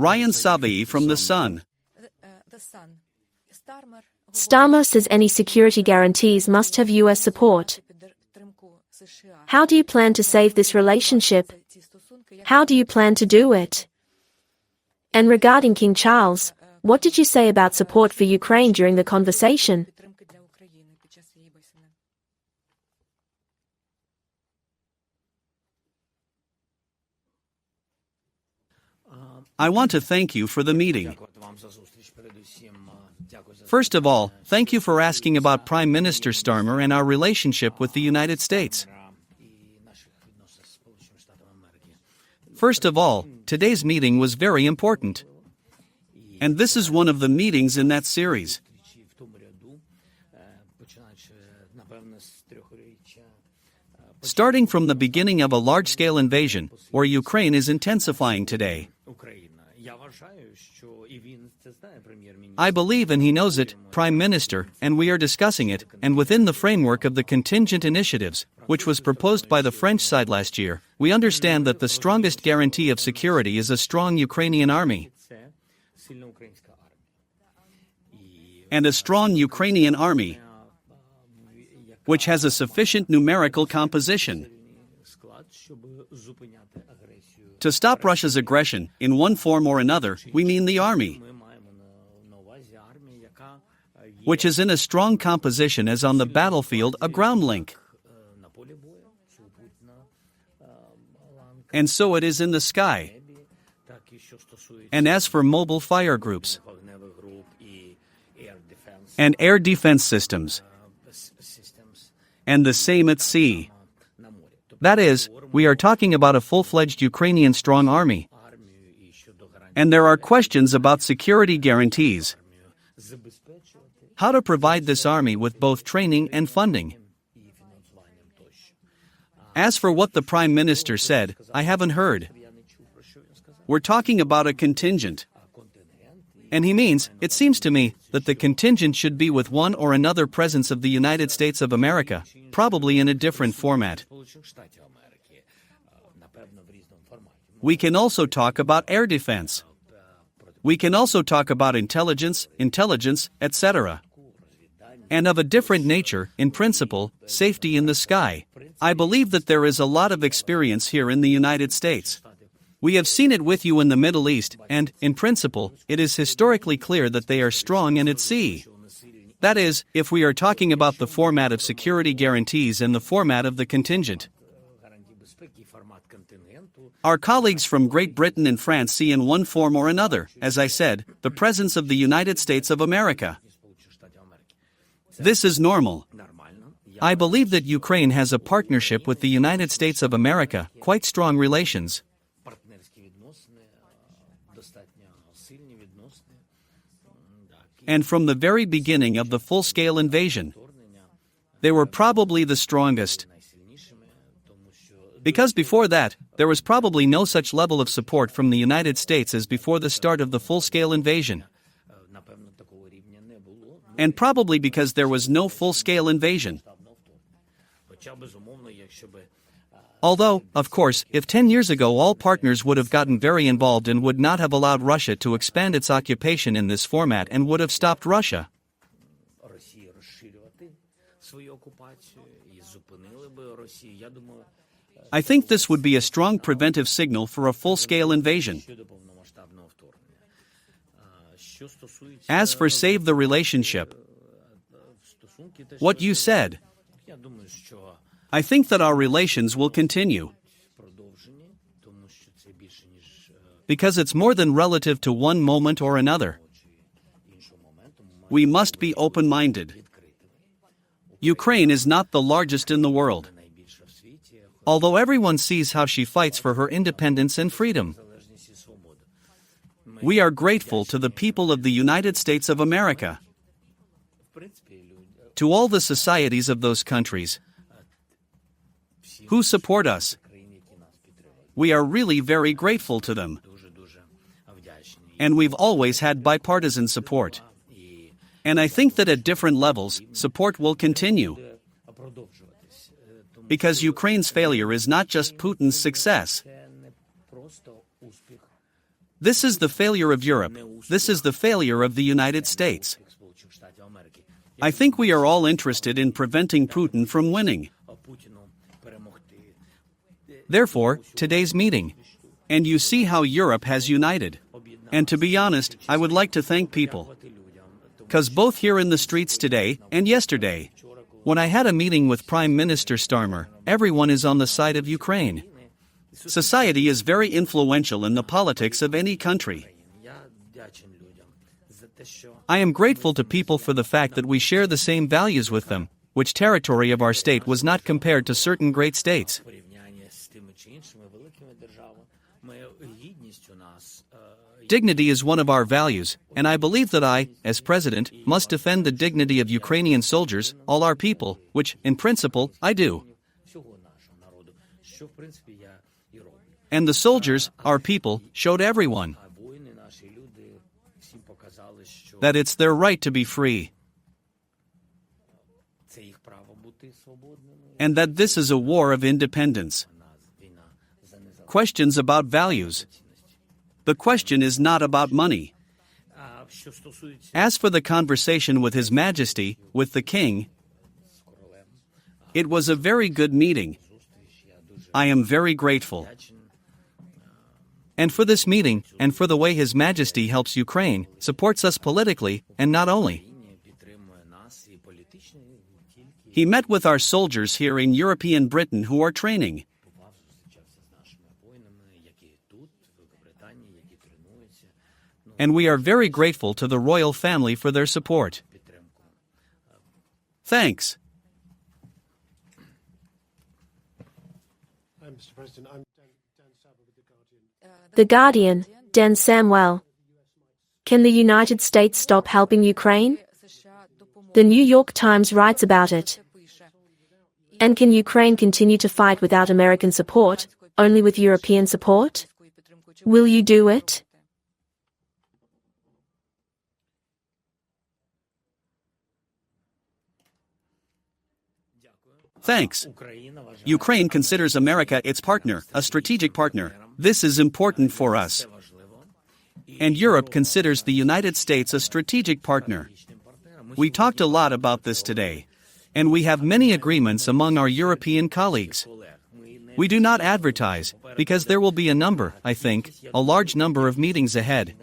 Ryan Savai from The Sun. Starmer says any security guarantees must have U.S. support. How do you plan to save this relationship? How do you plan to do it? And regarding King Charles, what did you say about support for Ukraine during the conversation? I want to thank you for the meeting. First of all, thank you for asking about Prime Minister Starmer and our relationship with the United States. First of all, today's meeting was very important. And this is one of the meetings in that series. Starting from the beginning of a large-scale invasion, where Ukraine is intensifying today. I believe, and he knows it, Prime Minister, and we are discussing it, and within the framework of the contingent initiatives, which was proposed by the French side last year, we understand that the strongest guarantee of security is a strong Ukrainian army. And a strong Ukrainian army, which has a sufficient numerical composition to stop Russia's aggression, in one form or another. We mean the army, which is in a strong composition as on the battlefield a ground link. And so it is in the sky. And as for mobile fire groups and air defense systems, and the same at sea. That is, we are talking about a full-fledged Ukrainian strong army. And there are questions about security guarantees. How to provide this army with both training and funding. As for what the Prime Minister said, I haven't heard. We're talking about a contingent. And he means, it seems to me, that the contingent should be with one or another presence of the United States of America, probably in a different format. We can also talk about air defense. We can also talk about intelligence, etc. And of a different nature, in principle, safety in the sky. I believe that there is a lot of experience here in the United States. We have seen it with you in the Middle East, and, in principle, it is historically clear that they are strong and at sea. That is, if we are talking about the format of security guarantees and the format of the contingent. Our colleagues from Great Britain and France see in one form or another, as I said, the presence of the United States of America. This is normal. I believe that Ukraine has a partnership with the United States of America, quite strong relations. And from the very beginning of the full-scale invasion, they were probably the strongest. Because before that, there was probably no such level of support from the United States as before the start of the full-scale invasion. And probably because there was no full-scale invasion. Although, of course, if 10 years ago all partners would have gotten very involved and would not have allowed Russia to expand its occupation in this format and would have stopped Russia. I think this would be a strong preventive signal for a full-scale invasion. As for save the relationship, what you said, I think that our relations will continue. Because it's more than relative to one moment or another. We must be open-minded. Ukraine is not the largest in the world. Although everyone sees how she fights for her independence and freedom. We are grateful to the people of the United States of America. To all the societies of those countries who support us. We are really very grateful to them. And we've always had bipartisan support. And I think that at different levels, support will continue. Because Ukraine's failure is not just Putin's success. This is the failure of Europe. This is the failure of the United States. I think we are all interested in preventing Putin from winning. Therefore, today's meeting. And you see how Europe has united. And to be honest, I would like to thank people. Because both here in the streets today and yesterday, when I had a meeting with Prime Minister Starmer, everyone is on the side of Ukraine. Society is very influential in the politics of any country. I am grateful to people for the fact that we share the same values with them, which territory of our state was not compared to certain great states. Dignity is one of our values, and I believe that I, as president, must defend the dignity of Ukrainian soldiers, all our people, which, in principle, I do. And the soldiers, our people, showed everyone that it's their right to be free, and that this is a war of independence. Questions about values. The question is not about money. As for the conversation with His Majesty, with the King, it was a very good meeting. I am very grateful. And for this meeting, and for the way His Majesty helps Ukraine, supports us politically, and not only. He met with our soldiers here in European Britain who are training. And we are very grateful to the royal family for their support. Thanks. Mr. President, I'm Dan Saber with The Guardian, Dan Samwell. Can the United States stop helping Ukraine? The New York Times writes about it. And can Ukraine continue to fight without American support, only with European support? Will you do it? Thanks. Ukraine considers America its partner, a strategic partner. This is important for us. And Europe considers the United States a strategic partner. We talked a lot about this today. And we have many agreements among our European colleagues. We do not advertise, because there will be a number, I think, a large number of meetings ahead.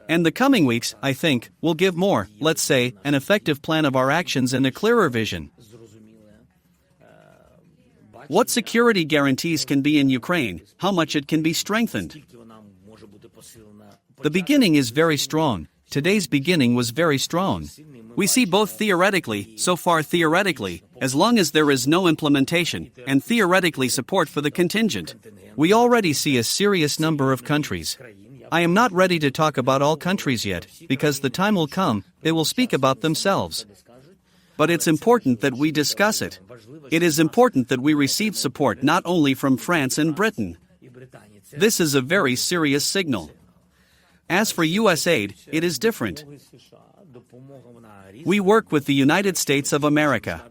And the coming weeks, I think, will give more, let's say, an effective plan of our actions and a clearer vision. What security guarantees can be in Ukraine, how much it can be strengthened. The beginning is very strong. Today's beginning was very strong. We see both theoretically, so far theoretically, as long as there is no implementation, and theoretically support for the contingent. We already see a serious number of countries. I am not ready to talk about all countries yet, because the time will come, they will speak about themselves. But it's important that we discuss it. It is important that we receive support not only from France and Britain. This is a very serious signal. As for U.S. aid, it is different. We work with the United States of America.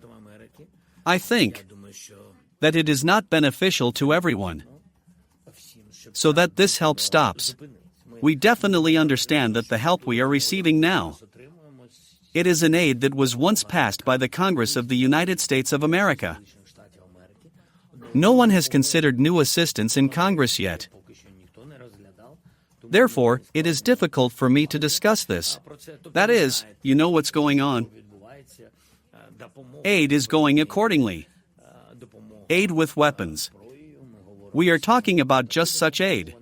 I think that it is not beneficial to everyone. So that this help stops. We definitely understand that the help we are receiving now, it is an aid that was once passed by the Congress of the United States of America. No one has considered new assistance in Congress yet. Therefore, it is difficult for me to discuss this. That is, you know what's going on. Aid is going accordingly. Aid with weapons. We are talking about just such aid.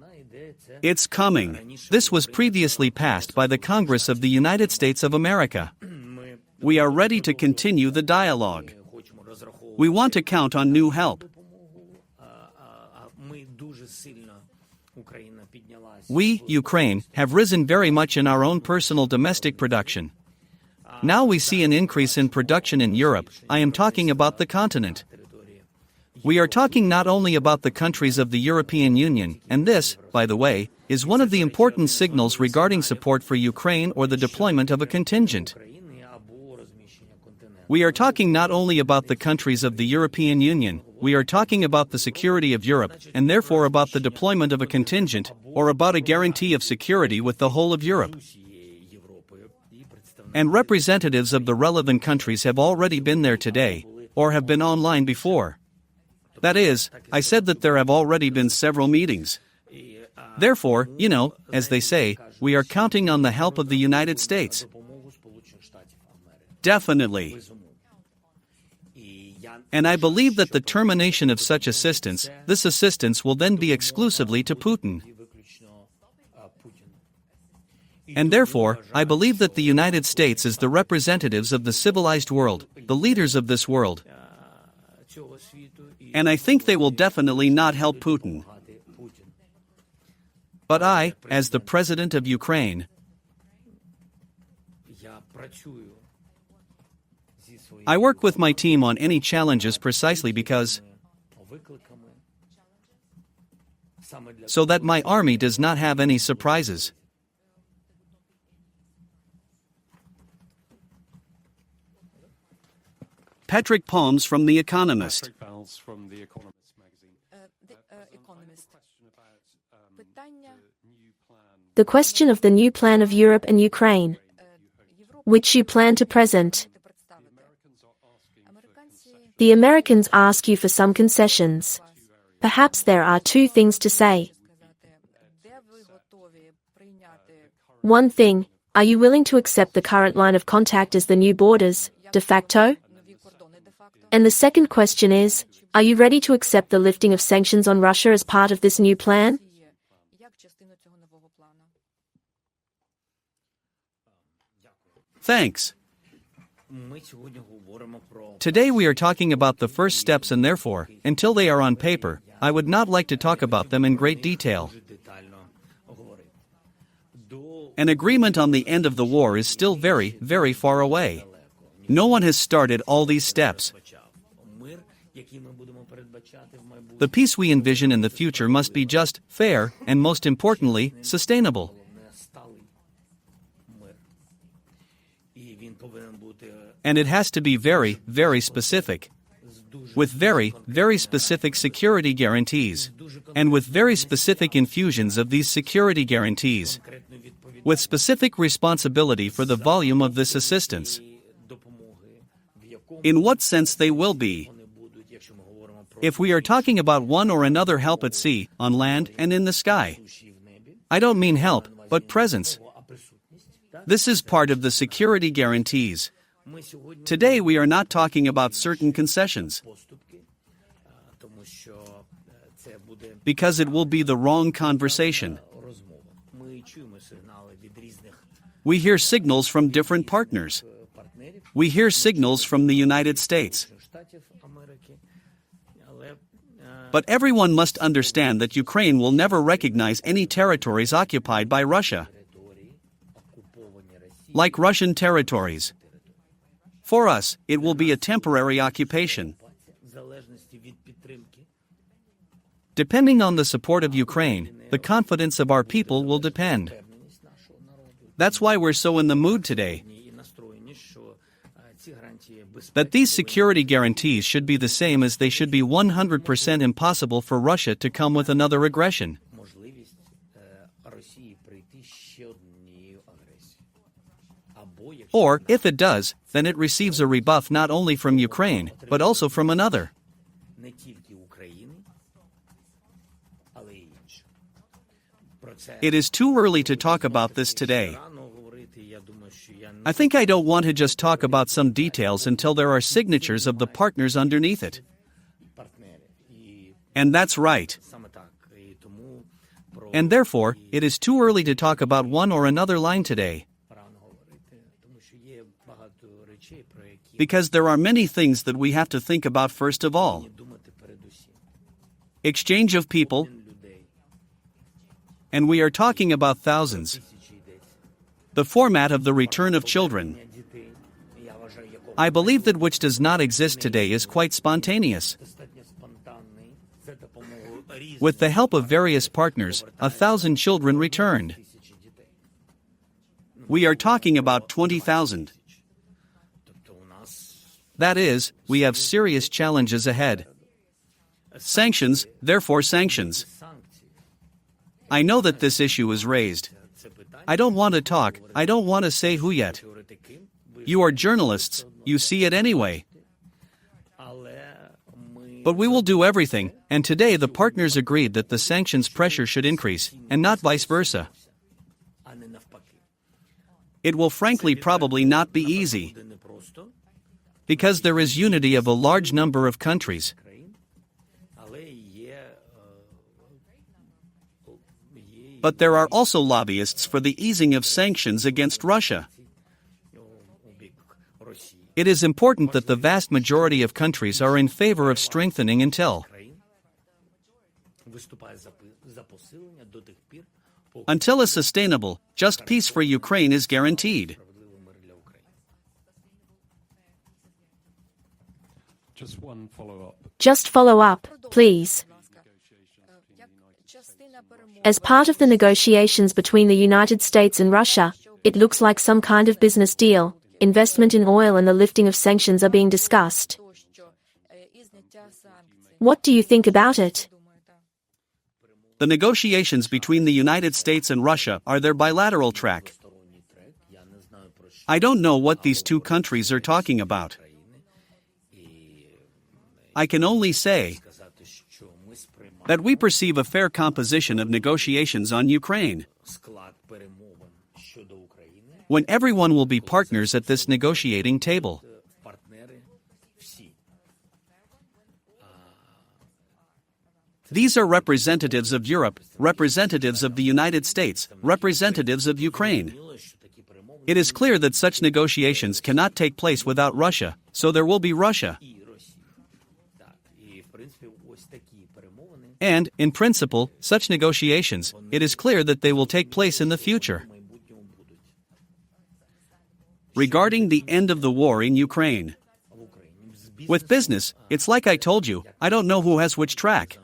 It's coming. This was previously passed by the Congress of the United States of America. We are ready to continue the dialogue. We want to count on new help. We, Ukraine, have risen very much in our own personal domestic production. Now we see an increase in production in Europe. I am talking about the continent. We are talking not only about the countries of the European Union, and this, by the way, is one of the important signals regarding support for Ukraine or the deployment of a contingent. We are talking not only about the countries of the European Union, we are talking about the security of Europe, and therefore about the deployment of a contingent, or about a guarantee of security with the whole of Europe. And representatives of the relevant countries have already been there today, or have been online before. That is, I said that there have already been several meetings. Therefore, as they say, we are counting on the help of the United States. Definitely. And I believe that the termination of such assistance, this assistance will then be exclusively to Putin. And therefore, I believe that the United States is the representatives of the civilized world, the leaders of this world. And I think they will definitely not help Putin. But I, as the President of Ukraine, I work with my team on any challenges precisely because so that my army does not have any surprises. Patrick Palms from The Economist. Patrick Palms from The Economist magazine. Economist. The question of the new plan of Europe and Ukraine, which you plan to present. The Americans ask you for some concessions. Perhaps there are two things to say. One thing, are you willing to accept the current line of contact as the new borders, de facto? And the second question is, are you ready to accept the lifting of sanctions on Russia as part of this new plan? Thanks. Today we are talking about the first steps, and therefore, until they are on paper, I would not like to talk about them in great detail. An agreement on the end of the war is still very, very far away. No one has started all these steps. The peace we envision in the future must be just, fair, and most importantly, sustainable. And it has to be very, very specific. With very, very specific security guarantees. And with very specific infusions of these security guarantees. With specific responsibility for the volume of this assistance. In what sense they will be. If we are talking about one or another help at sea, on land, and in the sky. I don't mean help, but presence. This is part of the security guarantees. Today we are not talking about certain concessions. Because it will be the wrong conversation. We hear signals from different partners. We hear signals from the United States. But everyone must understand that Ukraine will never recognize any territories occupied by Russia. Like Russian territories. For us, it will be a temporary occupation. Depending on the support of Ukraine, the confidence of our people will depend. That's why we're so in the mood today. That these security guarantees should be the same as they should be 100% impossible for Russia to come with another aggression. Or, if it does, then it receives a rebuff not only from Ukraine, but also from another. It is too early to talk about this today. I think I don't want to just talk about some details until there are signatures of the partners underneath it. And that's right. And therefore, it is too early to talk about one or another line today. Because there are many things that we have to think about first of all. Exchange of people. And we are talking about thousands. The format of the return of children. I believe that which does not exist today is quite spontaneous. With the help of various partners, 1,000 children returned. We are talking about 20,000. That is, we have serious challenges ahead. Sanctions, therefore sanctions. I know that this issue is raised. I don't want to talk, I don't want to say who yet. You are journalists, you see it anyway. But we will do everything, and today the partners agreed that the sanctions pressure should increase, and not vice versa. It will frankly probably not be easy, because there is unity of a large number of countries. But there are also lobbyists for the easing of sanctions against Russia. It is important that the vast majority of countries are in favor of strengthening until a sustainable, just peace for Ukraine is guaranteed. Just one follow-up. Just follow up, please. As part of the negotiations between the United States and Russia, it looks like some kind of business deal, investment in oil and the lifting of sanctions are being discussed. What do you think about it? The negotiations between the United States and Russia are their bilateral track. I don't know what these two countries are talking about. I can only say that we perceive a fair composition of negotiations on Ukraine, when everyone will be partners at this negotiating table. These are representatives of Europe, representatives of the United States, representatives of Ukraine. It is clear that such negotiations cannot take place without Russia, so there will be Russia. And, in principle, such negotiations, it is clear that they will take place in the future. Regarding the end of the war in Ukraine. With business, it's like I told you, I don't know who has which track.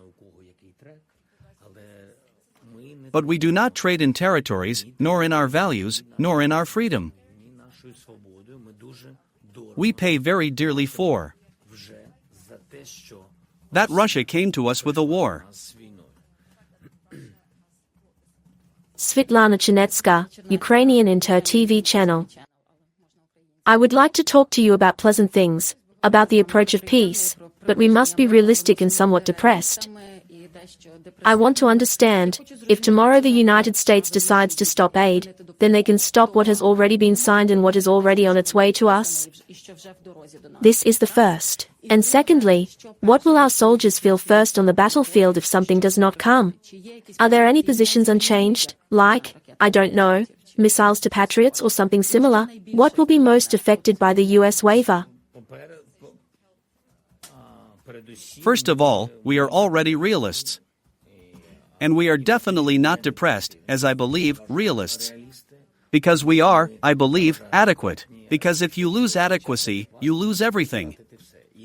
But we do not trade in territories, nor in our values, nor in our freedom. We pay very dearly for that Russia came to us with a war. Svetlana Chinetska, Ukrainian Inter TV channel. I would like to talk to you about pleasant things, about the approach of peace, but we must be realistic and somewhat depressed. I want to understand, if tomorrow the United States decides to stop aid, then they can stop what has already been signed and what is already on its way to us? This is the first. And secondly, what will our soldiers feel first on the battlefield if something does not come? Are there any positions unchanged, like, I don't know, missiles to patriots or something similar? What will be most affected by the US waiver? First of all, we are already realists. And we are definitely not depressed, as I believe, realists. Because we are, I believe, adequate. Because if you lose adequacy, you lose everything.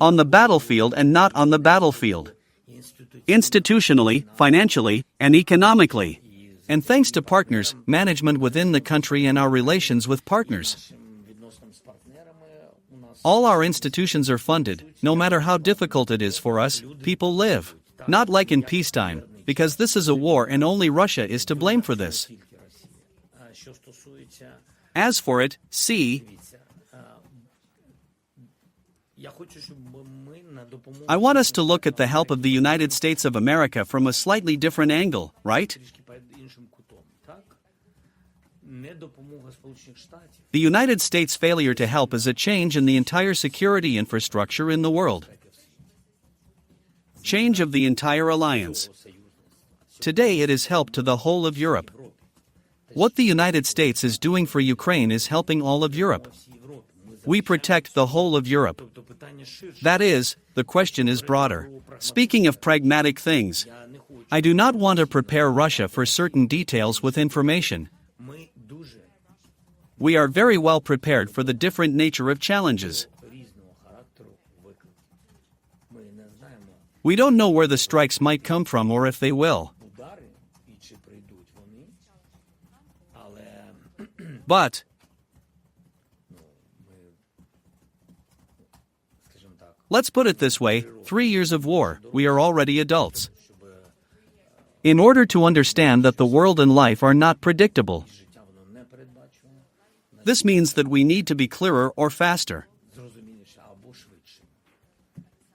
On the battlefield and not on the battlefield. Institutionally, financially, and economically. And thanks to partners, management within the country and our relations with partners. All our institutions are funded, no matter how difficult it is for us, people live. Not like in peacetime, because this is a war and only Russia is to blame for this. As for it, see, I want us to look at the help of the United States of America from a slightly different angle, right? The United States' failure to help is a change in the entire security infrastructure in the world. Change of the entire alliance. Today it is help to the whole of Europe. What the United States is doing for Ukraine is helping all of Europe. We protect the whole of Europe. That is, the question is broader. Speaking of pragmatic things, I do not want to prepare Russia for certain details with information. We are very well prepared for the different nature of challenges. We don't know where the strikes might come from or if they will. But Let's put it this way, 3 years of war, we are already adults. In order to understand that the world and life are not predictable. This means that we need to be clearer or faster.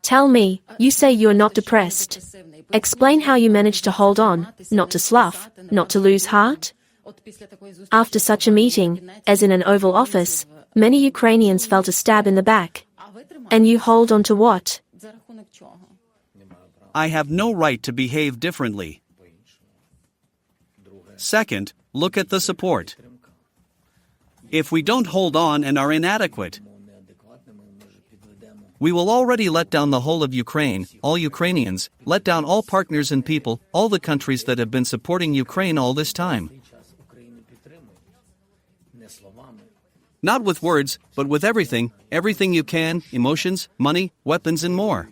Tell me, you say you are not depressed. Explain how you managed to hold on, not to slough, not to lose heart. After such a meeting, as in an Oval Office, many Ukrainians felt a stab in the back. And you hold on to what? I have no right to behave differently. Second, look at the support. If we don't hold on and are inadequate, we will already let down the whole of Ukraine, all Ukrainians, let down all partners and people, all the countries that have been supporting Ukraine all this time. Not with words, but with everything, everything you can, emotions, money, weapons and more.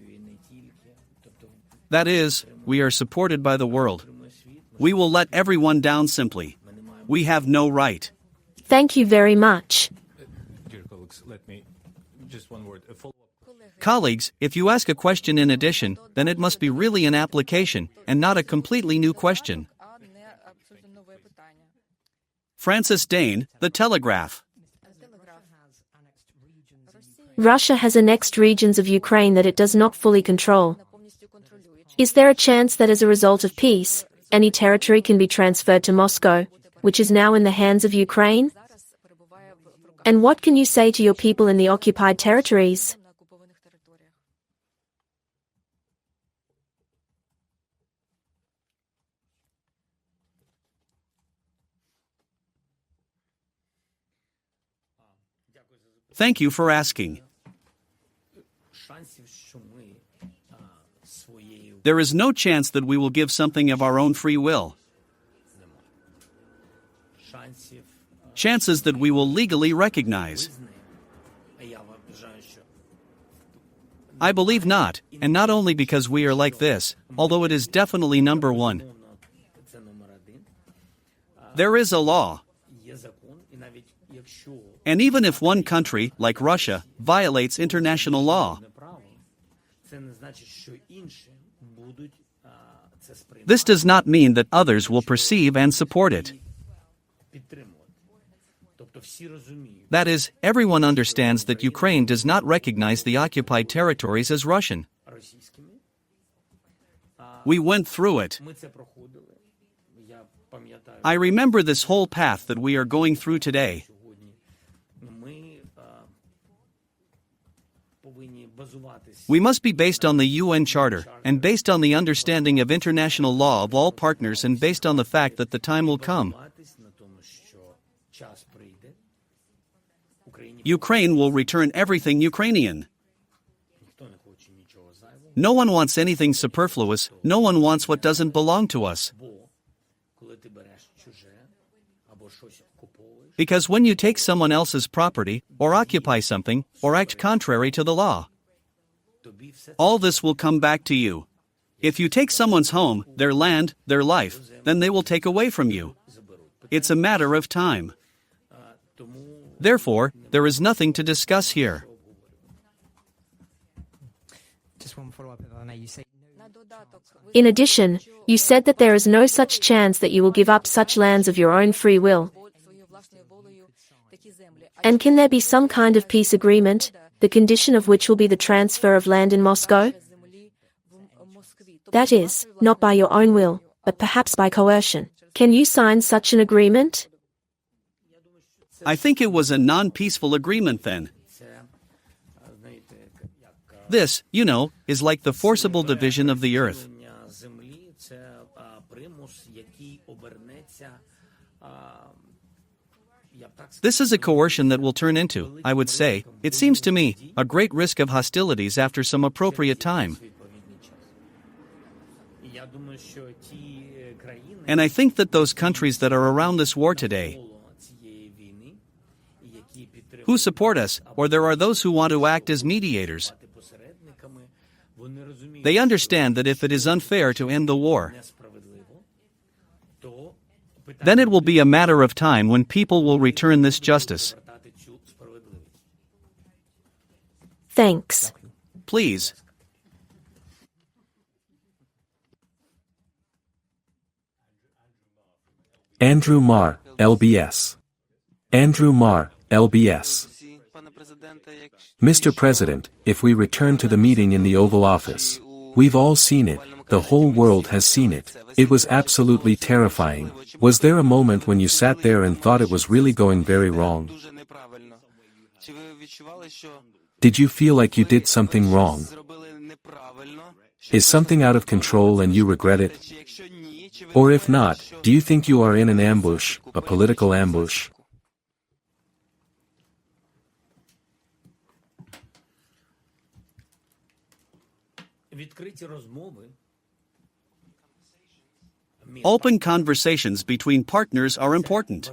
That is, we are supported by the world. We will let everyone down simply. We have no right. Thank you very much. Dear colleagues, let me just one word. A follow-up. Colleagues, if you ask a question in addition, then it must be really an application, and not a completely new question. Francis Dane, The Telegraph. Russia has annexed regions of Ukraine that it does not fully control. Is there a chance that as a result of peace, any territory can be transferred to Moscow, which is now in the hands of Ukraine? And what can you say to your people in the occupied territories? Thank you for asking. There is no chance that we will give something of our own free will. Chances that we will legally recognize. I believe not, and not only because we are like this, although it is definitely number one. There is a law. And even if one country, like Russia, violates international law, this does not mean that others will perceive and support it. That is, everyone understands that Ukraine does not recognize the occupied territories as Russian. We went through it. I remember this whole path that we are going through today. We must be based on the UN Charter, and based on the understanding of international law of all partners, and based on the fact that the time will come. Ukraine will return everything Ukrainian. No one wants anything superfluous, no one wants what doesn't belong to us. Because when you take someone else's property, or occupy something, or act contrary to the law, all this will come back to you. If you take someone's home, their land, their life, then they will take away from you. It's a matter of time. Therefore, there is nothing to discuss here. Just one follow-up, if I may. You say In addition, you said that there is no such chance that you will give up such lands of your own free will. And can there be some kind of peace agreement, the condition of which will be the transfer of land in Moscow? That is, not by your own will, but perhaps by coercion. Can you sign such an agreement? I think it was a non-peaceful agreement then. This, you know, is like the forcible division of the earth. This is a coercion that will turn into, I would say, it seems to me, a great risk of hostilities after some appropriate time. And I think that those countries that are around this war today, who support us, or there are those who want to act as mediators, they understand that if it is unfair to end the war, then it will be a matter of time when people will return this justice. Thanks. Please. Andrew Marr, LBS. Andrew Marr, LBS. Mr. President, if we return to the meeting in the Oval Office, we've all seen it, the whole world has seen it. It was absolutely terrifying. Was there a moment when you sat there and thought it was really going very wrong? Did you feel like you did something wrong? Is something out of control and you regret it? Or if not, do you think you are in an ambush, a political ambush? Open conversations between partners are important.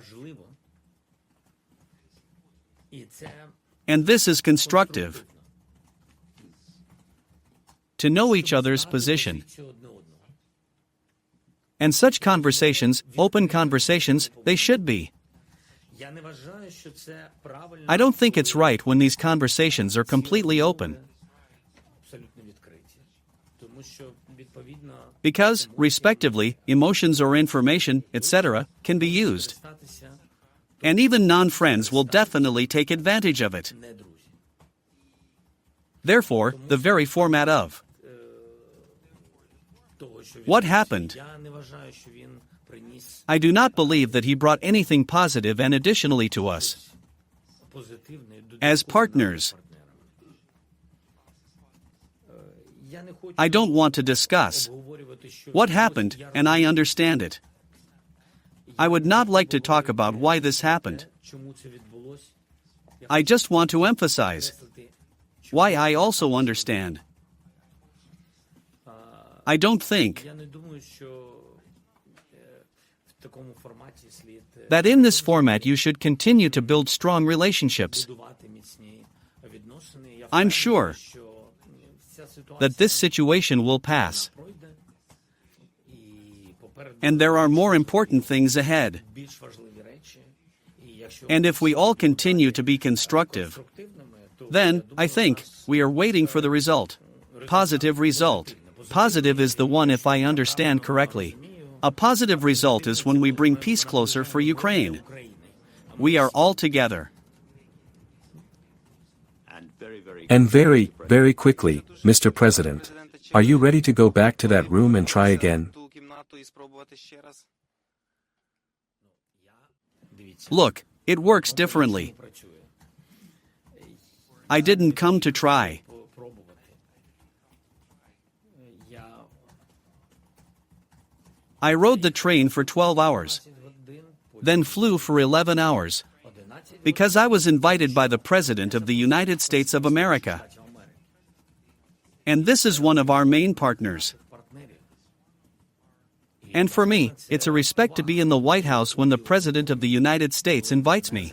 And this is constructive. To know each other's position. And such conversations, open conversations, they should be. I don't think it's right when these conversations are completely open. Because, respectively, emotions or information, etc., can be used. And even non-friends will definitely take advantage of it. Therefore, the very format of what happened, I do not believe that he brought anything positive and additionally to us. As partners, I don't want to discuss what happened, and I understand it. I would not like to talk about why this happened. I just want to emphasize why I also understand. I don't think that in this format you should continue to build strong relationships. I'm sure that this situation will pass. And there are more important things ahead. And if we all continue to be constructive, then, I think, we are waiting for the result. Positive result. Positive is the one if I understand correctly. A positive result is when we bring peace closer for Ukraine. We are all together. And very, very quickly, Mr. President, are you ready to go back to that room and try again? Look, it works differently. I didn't come to try. I rode the train for 12 hours, then flew for 11 hours, because I was invited by the President of the United States of America. And this is one of our main partners. And for me, it's a respect to be in the White House when the President of the United States invites me.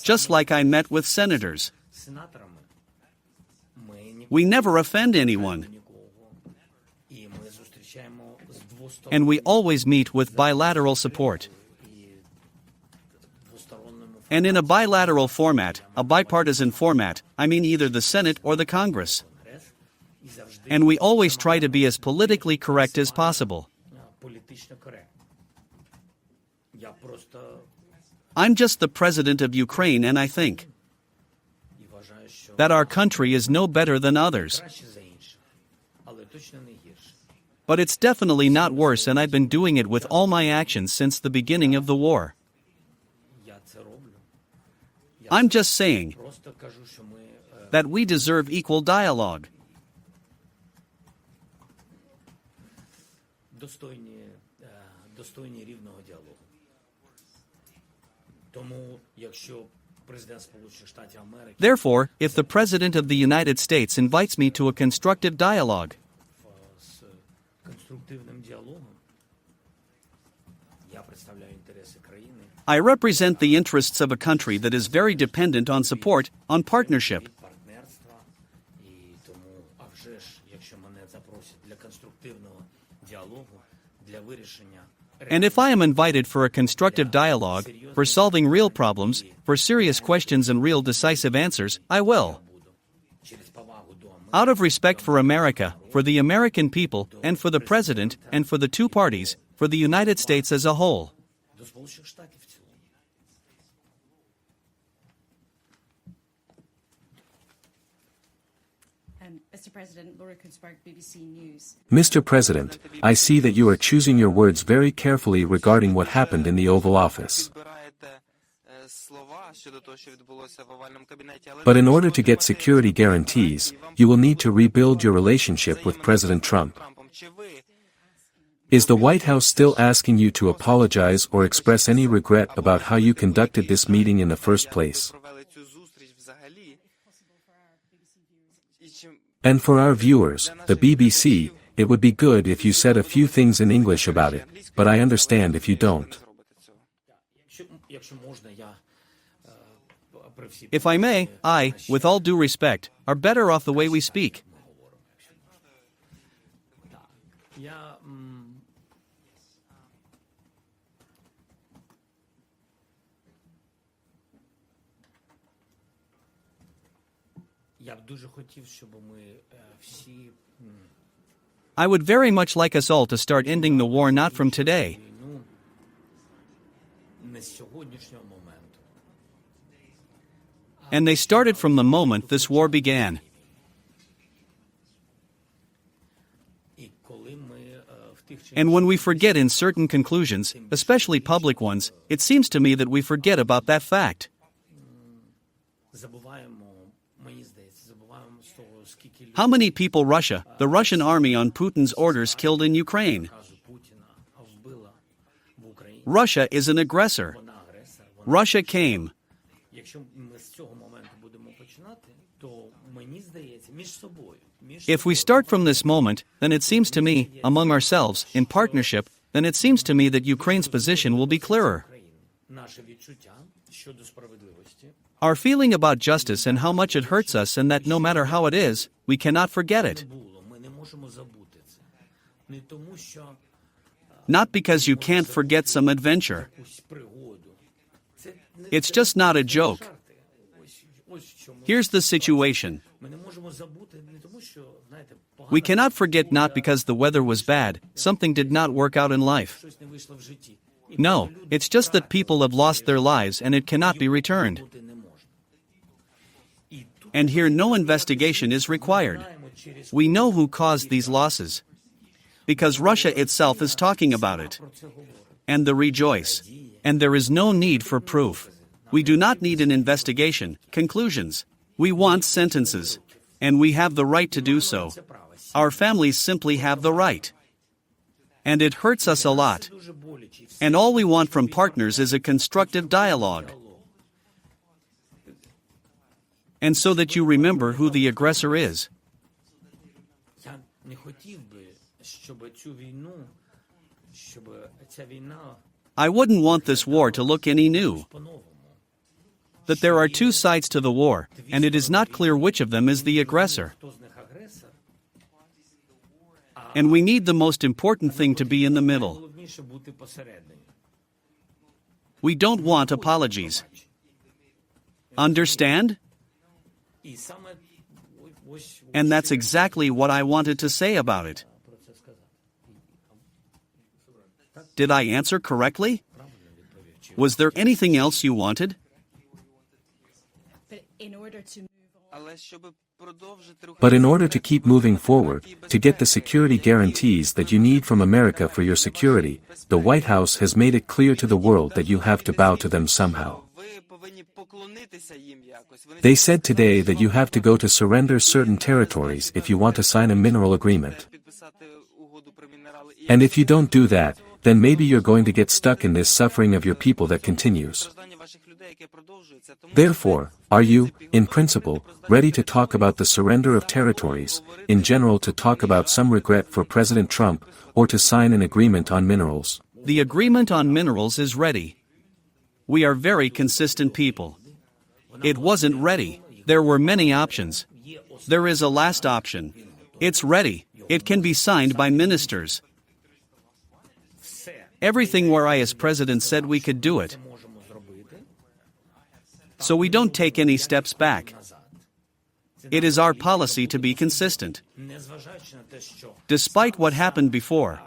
Just like I met with senators. We never offend anyone. And we always meet with bilateral support. And in a bilateral format, a bipartisan format, I mean either the Senate or the Congress. And we always try to be as politically correct as possible. I'm just the President of Ukraine, and I think that our country is no better than others. But it's definitely not worse, and I've been doing it with all my actions since the beginning of the war. I'm just saying that we deserve equal dialogue. Therefore, if the President of the United States invites me to a constructive dialogue, I represent the interests of a country that is very dependent on support, on partnership. And if I am invited for a constructive dialogue, for solving real problems, for serious questions and real decisive answers, I will. Out of respect for America, for the American people, and for the President, and for the two parties, for the United States as a whole. Mr. President, Laura Kunsberg, BBC News. Mr. President, I see that you are choosing your words very carefully regarding what happened in the Oval Office. But in order to get security guarantees, you will need to rebuild your relationship with President Trump. Is the White House still asking you to apologize or express any regret about how you conducted this meeting in the first place? And for our viewers, the BBC, it would be good if you said a few things in English about it, but I understand if you don't. If I may, I, with all due respect, are better off the way we speak. I would very much like us all to start ending the war not from today. And they started from the moment this war began. And when we forget in certain conclusions, especially public ones, it seems to me that we forget about that fact. How many people Russia, the Russian army on Putin's orders, killed in Ukraine? Russia is an aggressor. Russia came. If we start from this moment, then it seems to me, among ourselves, in partnership, then it seems to me that Ukraine's position will be clearer. Our feeling about justice and how much it hurts us, and that no matter how it is, we cannot forget it. Not because you can't forget some adventure. It's just not a joke. Here's the situation. We cannot forget not because the weather was bad, something did not work out in life. No, it's just that people have lost their lives and it cannot be returned. And here no investigation is required. We know who caused these losses. Because Russia itself is talking about it. And they rejoice. And there is no need for proof. We do not need an investigation, conclusions. We want sentences. And we have the right to do so. Our families simply have the right. And it hurts us a lot. And all we want from partners is a constructive dialogue. And so that you remember who the aggressor is. I wouldn't want this war to look any new. That there are two sides to the war, and it is not clear which of them is the aggressor. And we need the most important thing to be in the middle. We don't want apologies. Understand? And that's exactly what I wanted to say about it. Did I answer correctly? Was there anything else you wanted? But in order to keep moving forward, to get the security guarantees that you need from America for your security, the White House has made it clear to the world that you have to bow to them somehow. They said today that you have to go to surrender certain territories if you want to sign a mineral agreement. And if you don't do that, then maybe you're going to get stuck in this suffering of your people that continues. Therefore, are you, in principle, ready to talk about the surrender of territories, in general to talk about some regret for President Trump, or to sign an agreement on minerals? The agreement on minerals is ready. We are very consistent people. It wasn't ready. There were many options. There is a last option. It's ready. It can be signed by ministers. Everything where I as president said we could do it. So we don't take any steps back. It is our policy to be consistent. Despite what happened before.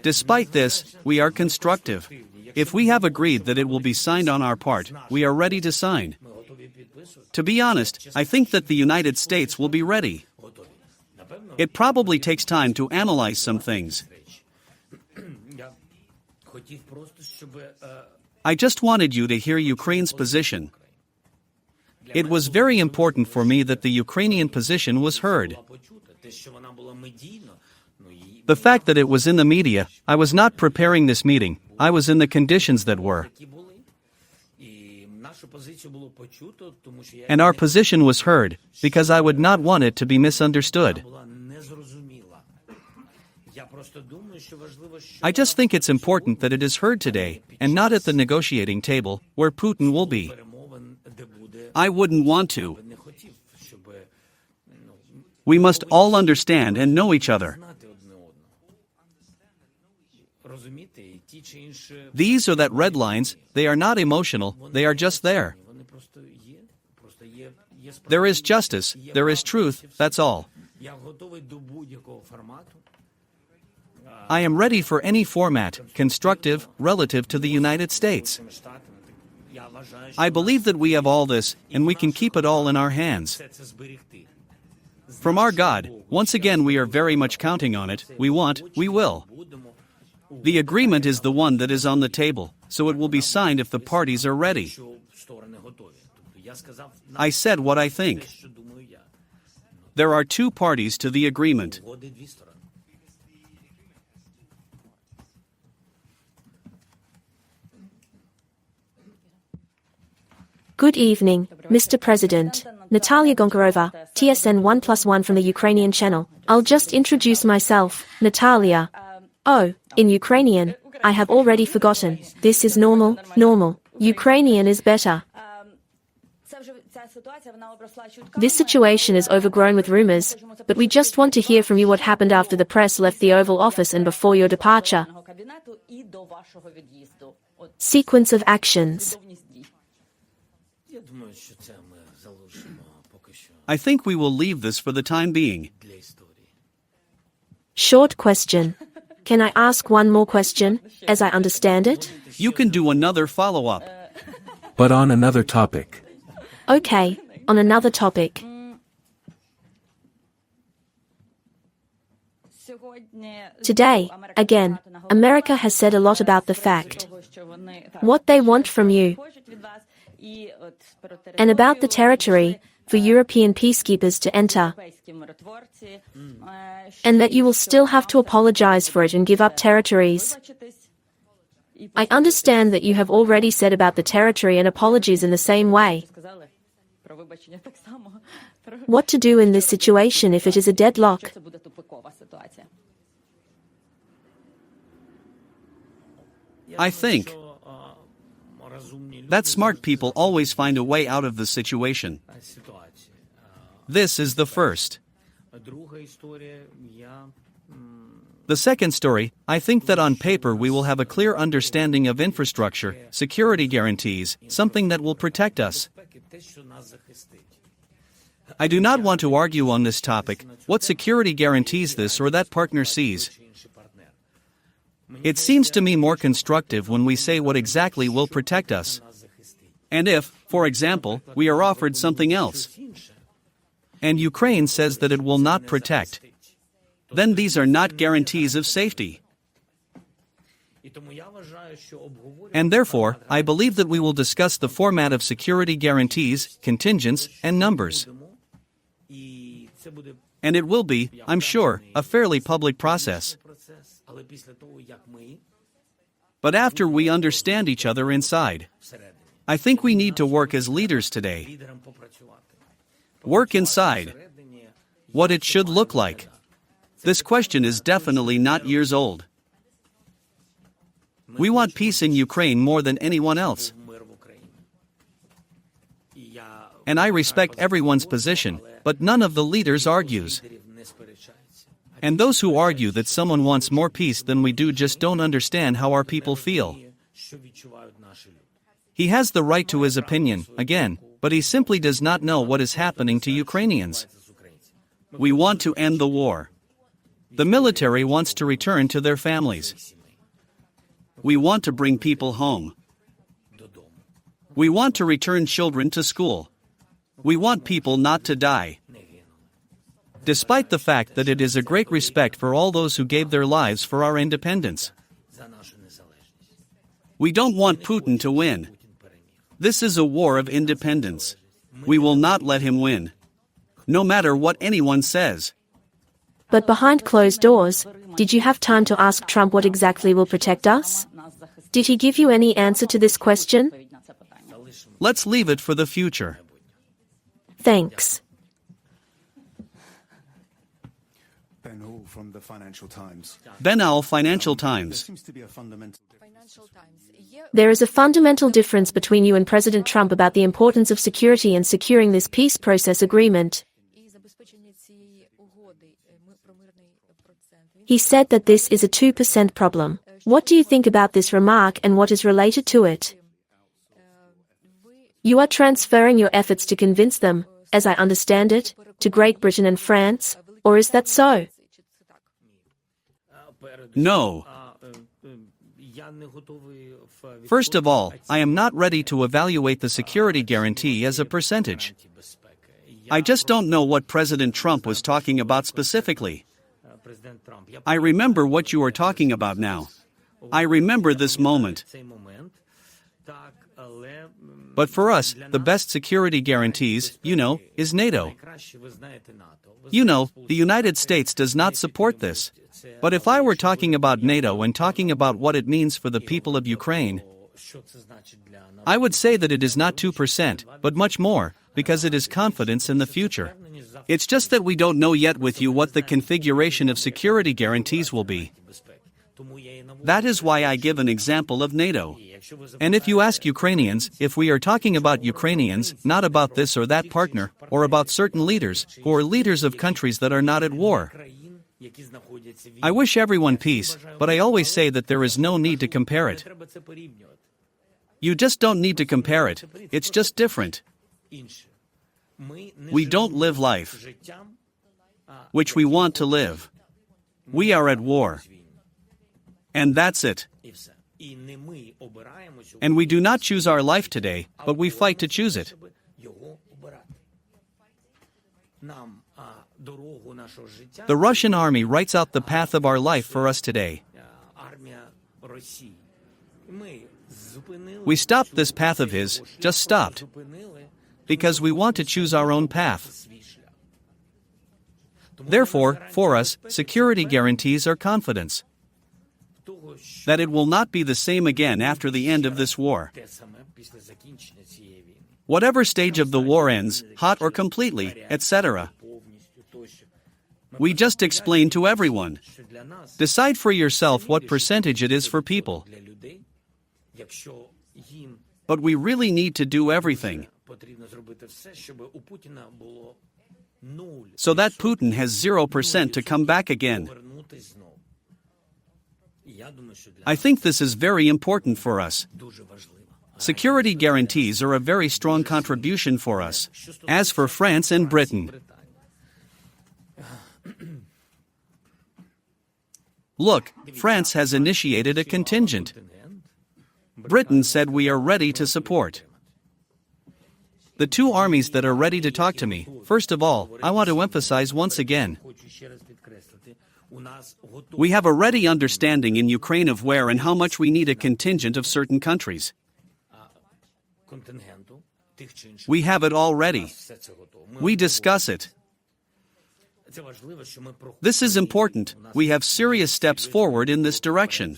Despite this, we are constructive. If we have agreed that it will be signed on our part, we are ready to sign. To be honest, I think that the United States will be ready. It probably takes time to analyze some things. I just wanted you to hear Ukraine's position. It was very important for me that the Ukrainian position was heard. The fact that it was in the media, I was not preparing this meeting, I was in the conditions that were. And our position was heard, because I would not want it to be misunderstood. I just think it's important that it is heard today, and not at the negotiating table, where Putin will be. I wouldn't want to. We must all understand and know each other. These or that red lines, they are not emotional, they are just there. There is justice, there is truth, that's all. I am ready for any format, constructive, relative to the United States. I believe that we have all this, and we can keep it all in our hands. From our God, once again we are very much counting on it, we will. The agreement is the one that is on the table, so it will be signed if the parties are ready. I said what I think. There are two parties to the agreement. Good evening, Mr. President. Natalia Gonkarova, TSN 1+1 from the Ukrainian channel. I'll just introduce myself, Natalia. Oh, in Ukrainian, I have already forgotten. This is normal. Ukrainian is better. This situation is overgrown with rumors, but we just want to hear from you what happened after the press left the Oval Office and before your departure. Sequence of actions. I think we will leave this for the time being. Short question. Can I ask one more question, as I understand it? You can do another follow-up. But on another topic. Okay, on another topic. Today, again, America has said a lot about the fact what they want from you, and about the territory for European peacekeepers to enter, and that you will still have to apologize for it and give up territories. I understand that you have already said about the territory and apologies in the same way. What to do in this situation if it is a deadlock? I think that smart people always find a way out of the situation. This is the first. The second story, I think that on paper we will have a clear understanding of infrastructure, security guarantees, something that will protect us. I do not want to argue on this topic, what security guarantees this or that partner sees. It seems to me more constructive when we say what exactly will protect us. And if, for example, we are offered something else, and Ukraine says that it will not protect, then these are not guarantees of safety. And therefore, I believe that we will discuss the format of security guarantees, contingents, and numbers. And it will be, I'm sure, a fairly public process. But after we understand each other inside, I think we need to work as leaders today. Work inside. What it should look like. This question is definitely not years old. We want peace in Ukraine more than anyone else. And I respect everyone's position, but none of the leaders argues. And those who argue that someone wants more peace than we do just don't understand how our people feel. He has the right to his opinion, again, but he simply does not know what is happening to Ukrainians. We want to end the war. The military wants to return to their families. We want to bring people home. We want to return children to school. We want people not to die. Despite the fact that it is a great respect for all those who gave their lives for our independence. We don't want Putin to win. This is a war of independence. We will not let him win. No matter what anyone says. But behind closed doors, did you have time to ask Trump what exactly will protect us? Did he give you any answer to this question? Let's leave it for the future. Thanks. From the Financial Times. Benal, Financial Times. Seems to be a fundamental There is a fundamental difference between you and President Trump about the importance of security and securing this peace process agreement. He said that this is a 2% problem. What do you think about this remark and what is related to it? You are transferring your efforts to convince them, as I understand it, to Great Britain and France, or is that so? No. First of all, I am not ready to evaluate the security guarantee as a percentage. I just don't know what President Trump was talking about specifically. I remember what you are talking about now. I remember this moment. But for us, the best security guarantees, is NATO. The United States does not support this. But if I were talking about NATO and talking about what it means for the people of Ukraine, I would say that it is not 2%, but much more, because it is confidence in the future. It's just that we don't know yet with you what the configuration of security guarantees will be. That is why I give an example of NATO. And if you ask Ukrainians, if we are talking about Ukrainians, not about this or that partner, or about certain leaders, who are leaders of countries that are not at war, I wish everyone peace, but I always say that there is no need to compare it. You just don't need to compare it, it's just different. We don't live life which we want to live. We are at war. And that's it. And we do not choose our life today, but we fight to choose it. The Russian army writes out the path of our life for us today. We stopped this path of his, just stopped, because we want to choose our own path. Therefore, for us, security guarantees are confidence that it will not be the same again after the end of this war. Whatever stage of the war ends, hot or completely, etc. We just explain to everyone. Decide for yourself what percentage it is for people. But we really need to do everything so that Putin has 0% to come back again. I think this is very important for us. Security guarantees are a very strong contribution for us. As for France and Britain, look, France has initiated a contingent. Britain said we are ready to support. The two armies that are ready to talk to me, first of all, I want to emphasize once again, we have a ready understanding in Ukraine of where and how much we need a contingent of certain countries. We have it all ready. We discuss it. This is important. We have serious steps forward in this direction.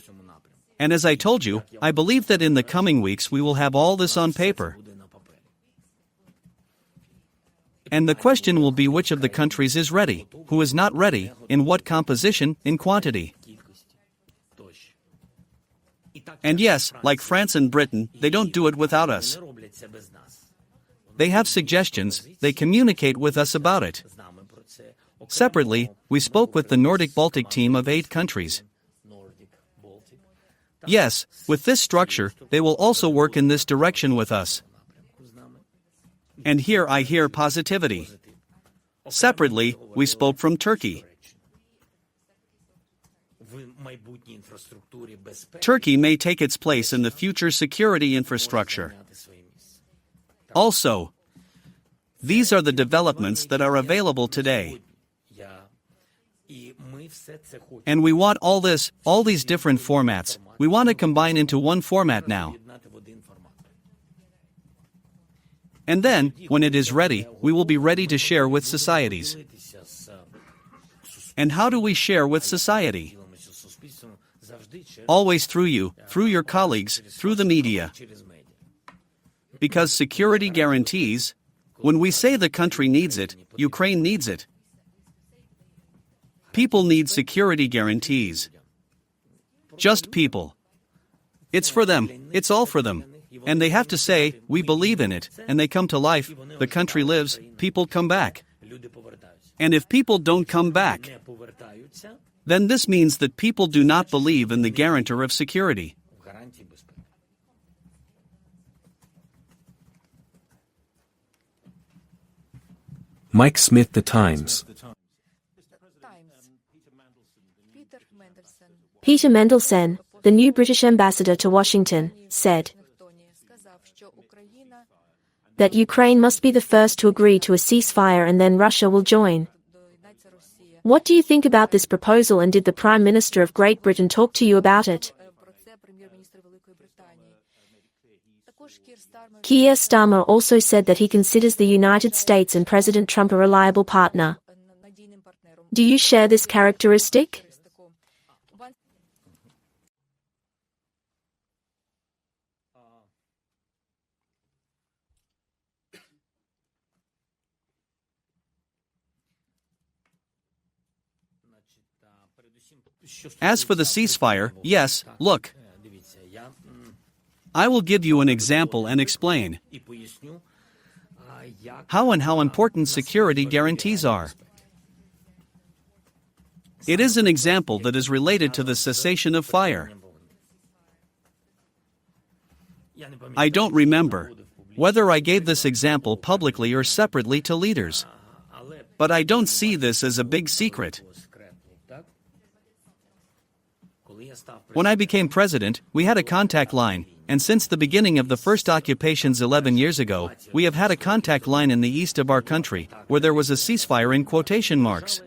And as I told you, I believe that in the coming weeks we will have all this on paper. And the question will be which of the countries is ready, who is not ready, in what composition, in quantity. And yes, like France and Britain, they don't do it without us. They have suggestions, they communicate with us about it. Separately, we spoke with the Nordic-Baltic team of 8 countries. Yes, with this structure, they will also work in this direction with us. And here I hear positivity. Separately, we spoke from Turkey. Turkey may take its place in the future security infrastructure. Also, these are the developments that are available today. And we want all these different formats, we want to combine into one format now. And then, when it is ready, we will be ready to share with societies. And how do we share with society? Always through you, through your colleagues, through the media. Because security guarantees, when we say the country needs it, Ukraine needs it. People need security guarantees. Just people. It's for them, it's all for them. And they have to say, we believe in it, and they come to life, the country lives, people come back. And if people don't come back, then this means that people do not believe in the guarantor of security. Mike Smith, The Times. Peter Mendelsohn, the new British ambassador to Washington, said that Ukraine must be the first to agree to a ceasefire and then Russia will join. What do you think about this proposal, and did the Prime Minister of Great Britain talk to you about it? Keir Starmer also said that he considers the United States and President Trump a reliable partner. Do you share this characteristic? As for the ceasefire, yes, look. I will give you an example and explain how important security guarantees are. It is an example that is related to the cessation of fire. I don't remember whether I gave this example publicly or separately to leaders. But I don't see this as a big secret. When I became president, we had a contact line, and since the beginning of the first occupations 11 years ago, we have had a contact line in the east of our country, where there was a ceasefire in quotation marks.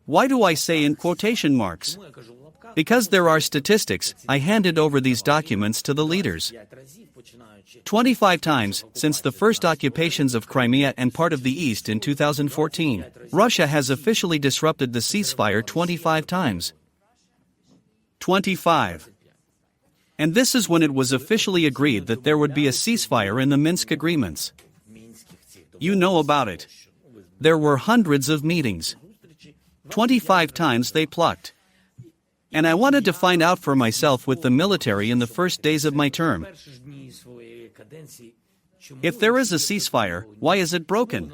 Why do I say in quotation marks? Because there are statistics. I handed over these documents to the leaders. 25 times, since the first occupations of Crimea and part of the east in 2014, Russia has officially disrupted the ceasefire 25 times. 25. And this is when it was officially agreed that there would be a ceasefire in the Minsk agreements. You know about it. There were hundreds of meetings. 25 times they plucked. And I wanted to find out for myself with the military in the first days of my term. If there is a ceasefire, why is it broken?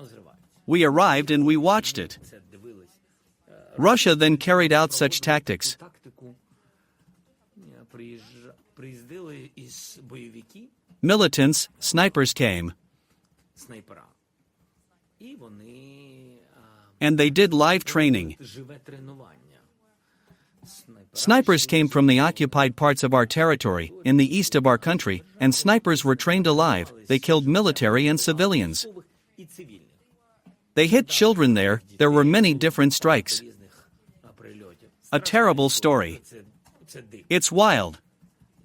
We arrived and we watched it. Russia then carried out such tactics. Militants, snipers came. And they did live training. Snipers came from the occupied parts of our territory, in the east of our country, and snipers were trained alive. They killed military and civilians. They hit children there. There were many different strikes. A terrible story. It's wild.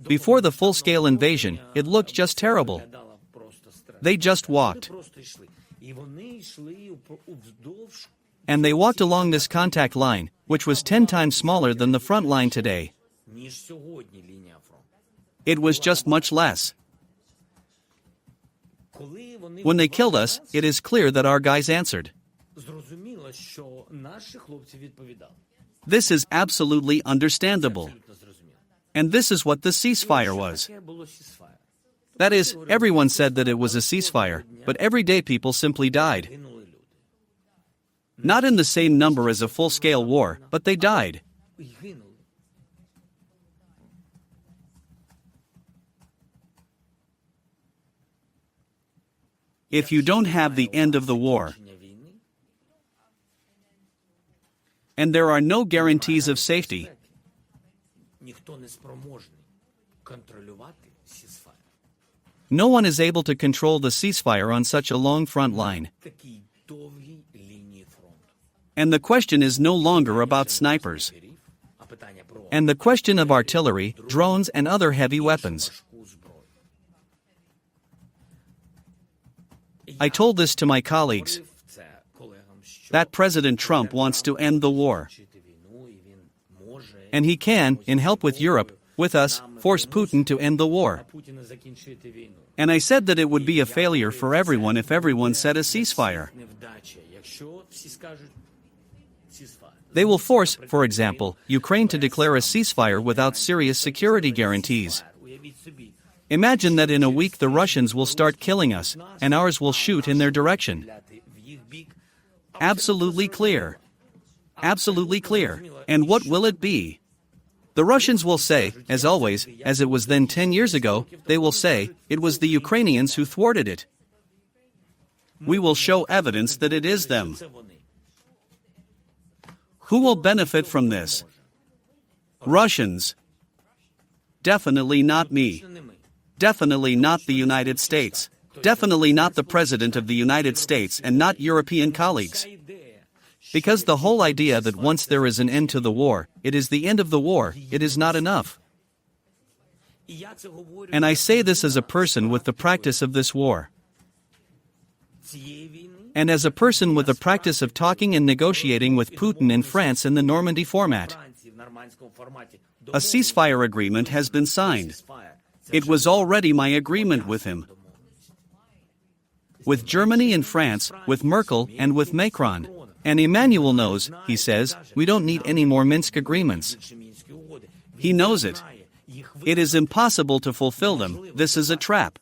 Before the full-scale invasion, it looked just terrible. They just walked. And they walked along this contact line, which was 10 times smaller than the front line today. It was just much less. When they killed us, it is clear that our guys answered. This is absolutely understandable. And this is what the ceasefire was. That is, everyone said that it was a ceasefire, but everyday people simply died. Not in the same number as a full-scale war, but they died. If you don't have the end of the war, and there are no guarantees of safety, no one is able to control the ceasefire on such a long front line. And the question is no longer about snipers. And the question of artillery, drones and other heavy weapons. I told this to my colleagues, that President Trump wants to end the war. And he can, in help with Europe, with us, force Putin to end the war. And I said that it would be a failure for everyone if everyone said a ceasefire. They will force, for example, Ukraine to declare a ceasefire without serious security guarantees. Imagine that in a week the Russians will start killing us, and ours will shoot in their direction. Absolutely clear. Absolutely clear. And what will it be? The Russians will say, as always, as it was then 10 years ago, they will say, it was the Ukrainians who thwarted it. We will show evidence that it is them. Who will benefit from this? Russians. Definitely not me. Definitely not the United States. Definitely not the President of the United States and not European colleagues. Because the whole idea that once there is an end to the war, it is the end of the war, it is not enough. And I say this as a person with the practice of this war. And as a person with the practice of talking and negotiating with Putin in France in the Normandy format. A ceasefire agreement has been signed. It was already my agreement with him. With Germany and France, with Merkel and with Macron. And Emmanuel knows, he says, we don't need any more Minsk agreements. He knows it. It is impossible to fulfill them, this is a trap.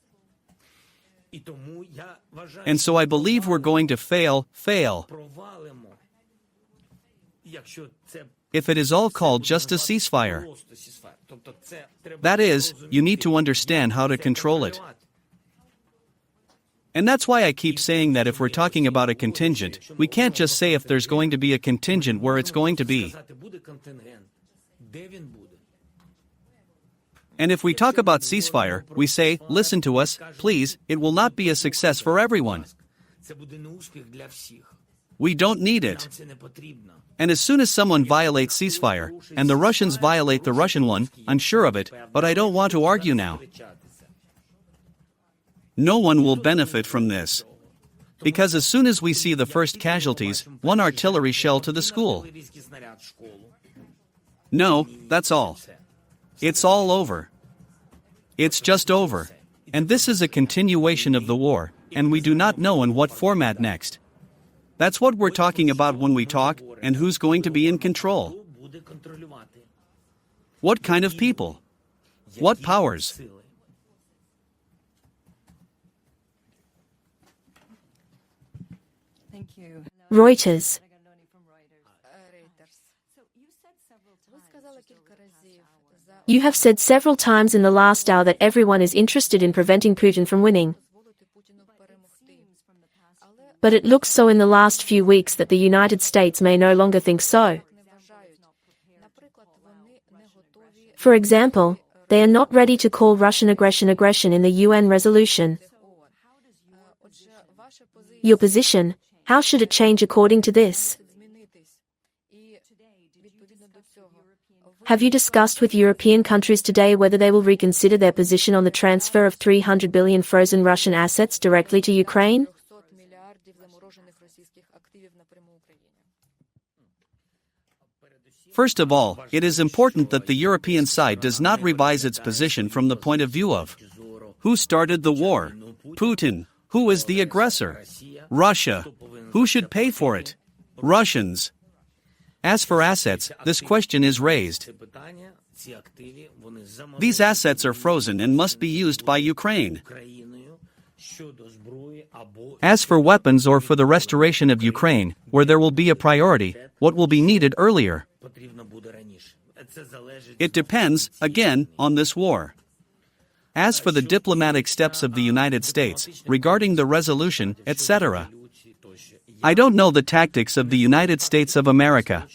And so I believe we're going to fail. If it is all called just a ceasefire. That is, you need to understand how to control it. And that's why I keep saying that if we're talking about a contingent, we can't just say if there's going to be a contingent where it's going to be. And if we talk about ceasefire, we say, listen to us, please, it will not be a success for everyone. We don't need it. And as soon as someone violates ceasefire, and the Russians violate the Russian one, I'm sure of it, but I don't want to argue now. No one will benefit from this. Because as soon as we see the first casualties, one artillery shell to the school. No, that's all. It's all over. It's just over. And this is a continuation of the war, and we do not know in what format next. That's what we're talking about when we talk, and who's going to be in control. What kind of people? What powers? Reuters. You have said several times in the last hour that everyone is interested in preventing Putin from winning. But it looks so in the last few weeks that the United States may no longer think so. For example, they are not ready to call Russian aggression in the UN resolution. Your position, how should it change according to this? Have you discussed with European countries today whether they will reconsider their position on the transfer of 300 billion frozen Russian assets directly to Ukraine? First of all, it is important that the European side does not revise its position from the point of view of who started the war? Putin. Who is the aggressor? Russia. Who should pay for it? Russians. As for assets, this question is raised. These assets are frozen and must be used by Ukraine. As for weapons or for the restoration of Ukraine, where there will be a priority, what will be needed earlier? It depends, again, on this war. As for the diplomatic steps of the United States, regarding the resolution, etc., I don't know the tactics of the United States of America.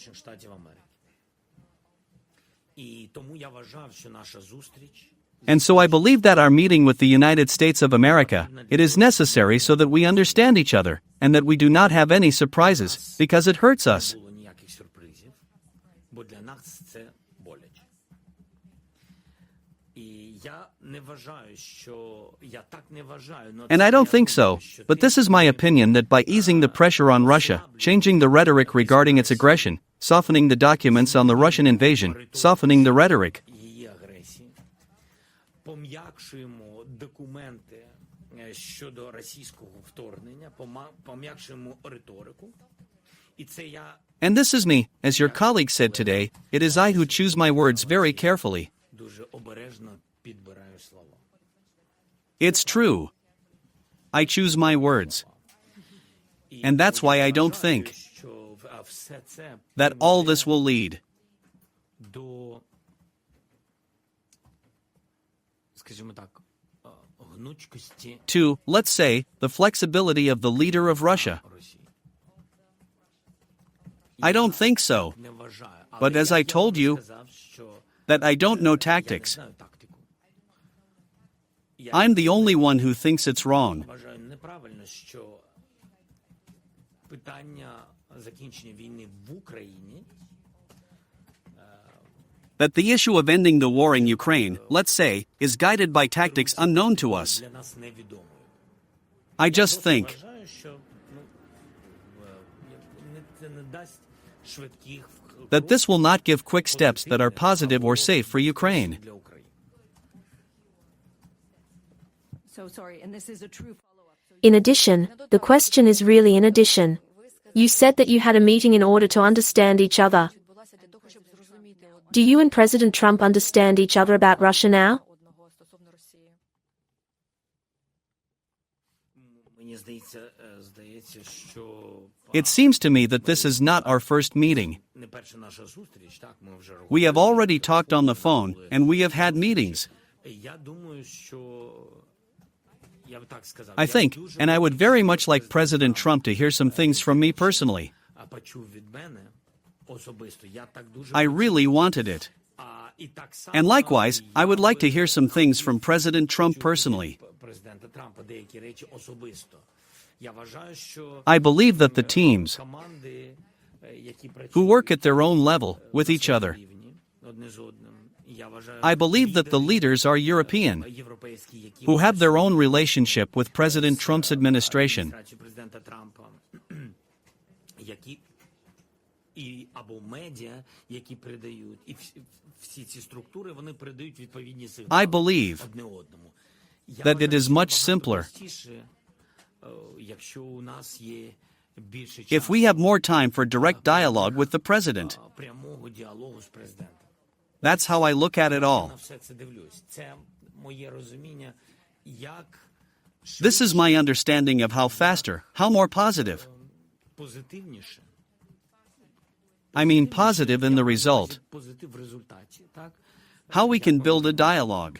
And so I believe that our meeting with the United States of America, it is necessary so that we understand each other, and that we do not have any surprises, because it hurts us. And I don't think so, but this is my opinion that by easing the pressure on Russia, changing the rhetoric regarding its aggression, softening the documents on the Russian invasion, softening the rhetoric, and this is me, as your colleague said today, it is I who choose my words very carefully. It's true. I choose my words. And that's why I don't think that all this will lead to, let's say, the flexibility of the leader of Russia. I don't think so. But as I told you, that I don't know tactics. I'm the only one who thinks it's wrong. That the issue of ending the war in Ukraine, let's say, is guided by tactics unknown to us. I just think that this will not give quick steps that are positive or safe for Ukraine. In addition, the question is really in addition. You said that you had a meeting in order to understand each other. Do you and President Trump understand each other about Russia now? It seems to me that this is not our first meeting. We have already talked on the phone, and we have had meetings. I think, and I would very much like President Trump to hear some things from me personally. I really wanted it. And likewise, I would like to hear some things from President Trump personally. I believe that the teams who work at their own level with each other, I believe that the leaders are European, who have their own relationship with President Trump's administration. I believe that it is much simpler if we have more time for direct dialogue with the President. That's how I look at it all. This is my understanding of how faster, how more positive. I mean positive in the result. How we can build a dialogue.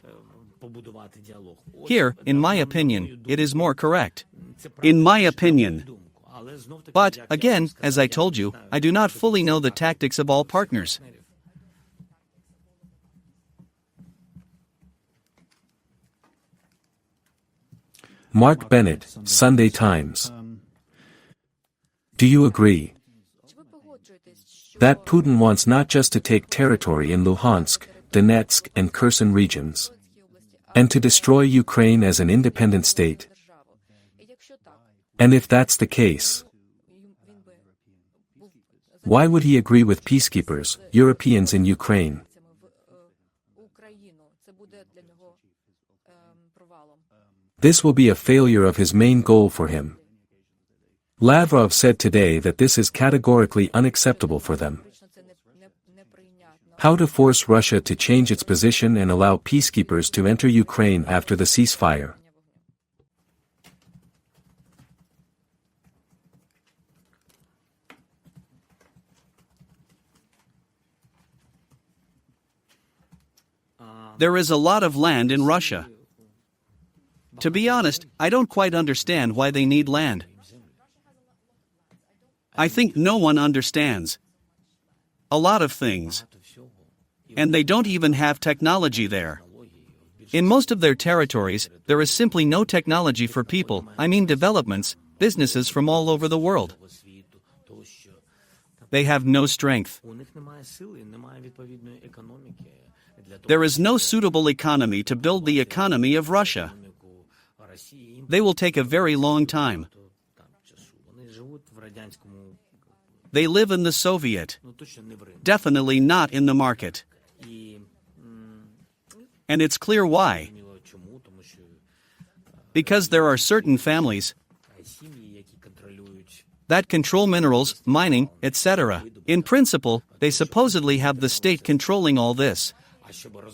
Here, in my opinion, it is more correct. In my opinion. But, again, as I told you, I do not fully know the tactics of all partners. Mark Bennett, Sunday Times. Do you agree that Putin wants not just to take territory in Luhansk, Donetsk, and Kherson regions, and to destroy Ukraine as an independent state? And if that's the case, why would he agree with peacekeepers, Europeans in Ukraine? This will be a failure of his main goal for him. Lavrov said today that this is categorically unacceptable for them. How to force Russia to change its position and allow peacekeepers to enter Ukraine after the ceasefire. There is a lot of land in Russia. To be honest, I don't quite understand why they need land. I think no one understands a lot of things. And they don't even have technology there. In most of their territories, there is simply no technology for people, I mean developments, businesses from all over the world. They have no strength. There is no suitable economy to build the economy of Russia. They will take a very long time. They live in the Soviet. Definitely not in the market. And it's clear why. Because there are certain families that control minerals, mining, etc. In principle, they supposedly have the state controlling all this.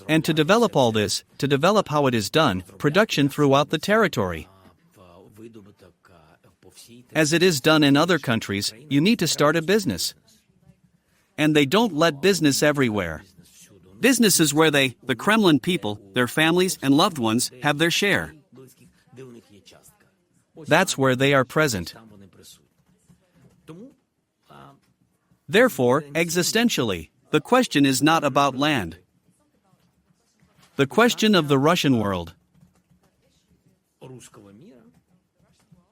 And to develop all this, to develop how it is done, production throughout the territory. As it is done in other countries, you need to start a business. And they don't let business everywhere. Business is where the Kremlin people, their families and loved ones, have their share. That's where they are present. Therefore, existentially, the question is not about land. The question of the Russian world,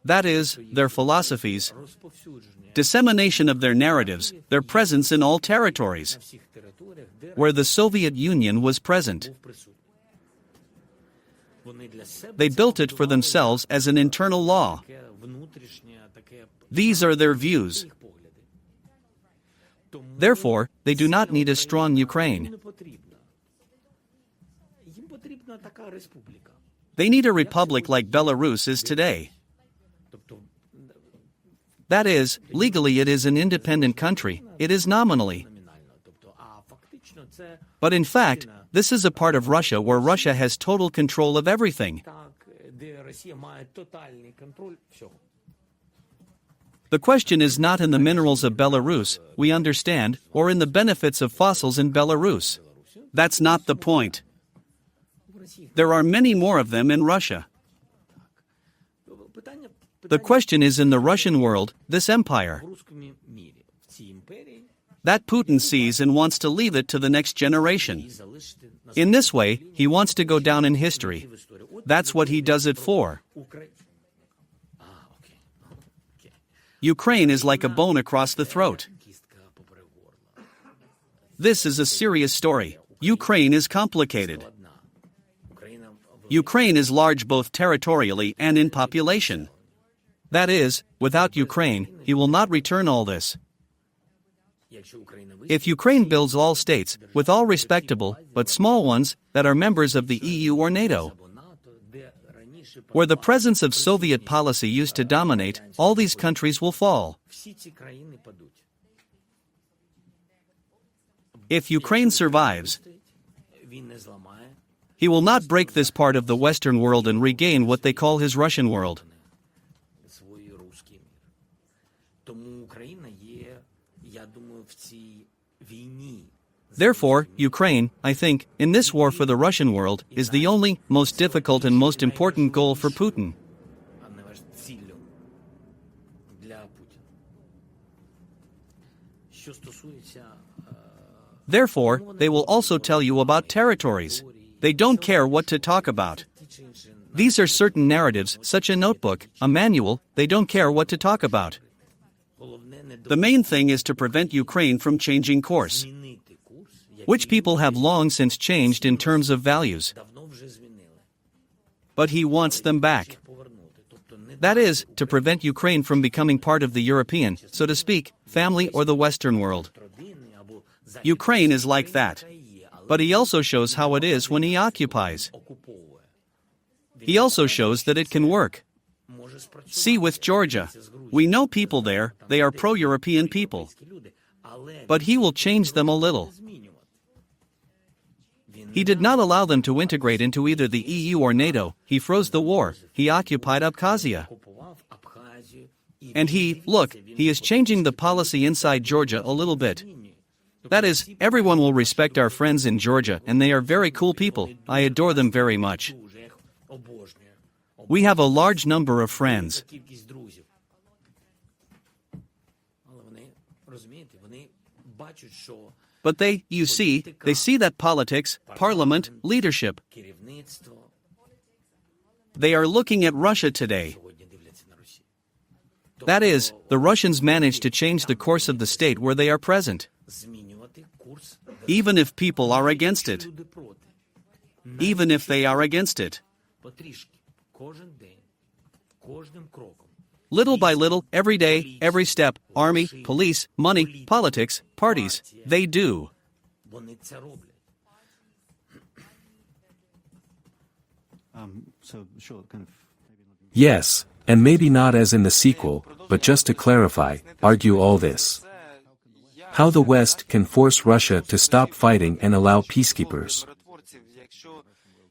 that is, their philosophies, dissemination of their narratives, their presence in all territories, where the Soviet Union was present. They built it for themselves as an internal law. These are their views. Therefore, they do not need a strong Ukraine. They need a republic like Belarus is today. That is, legally it is an independent country, it is nominally. But in fact, this is a part of Russia where Russia has total control of everything. The question is not in the minerals of Belarus, we understand, or in the benefits of fossils in Belarus. That's not the point. There are many more of them in Russia. The question is in the Russian world, this empire, that Putin sees and wants to leave it to the next generation. In this way, he wants to go down in history. That's what he does it for. Ukraine is like a bone across the throat. This is a serious story. Ukraine is complicated. Ukraine is large both territorially and in population. That is, without Ukraine, he will not return all this. If Ukraine builds all states, with all respectable, but small ones, that are members of the EU or NATO, where the presence of Soviet policy used to dominate, all these countries will fall. If Ukraine survives, he will not break this part of the Western world and regain what they call his Russian world. Therefore, Ukraine, I think, in this war for the Russian world, is the only, most difficult and most important goal for Putin. Therefore, they will also tell you about territories. They don't care what to talk about. These are certain narratives, such a notebook, a manual, they don't care what to talk about. The main thing is to prevent Ukraine from changing course, which people have long since changed in terms of values. But he wants them back. That is, to prevent Ukraine from becoming part of the European, so to speak, family or the Western world. Ukraine is like that. But he also shows how it is when he occupies. He also shows that it can work. See with Georgia. We know people there, they are pro-European people. But he will change them a little. He did not allow them to integrate into either the EU or NATO, he froze the war, he occupied Abkhazia. And he is changing the policy inside Georgia a little bit. That is, everyone will respect our friends in Georgia, and they are very cool people. I adore them very much. We have a large number of friends. But they, you see, they see that politics, parliament, leadership. They are looking at Russia today. That is, the Russians managed to change the course of the state where they are present. Even if people are against it. Even if they are against it. Little by little, every day, every step, army, police, money, politics, parties, they do. So, sure, kind of. Yes, and maybe not as in the sequel, but just to clarify, argue all this. How the West can force Russia to stop fighting and allow peacekeepers.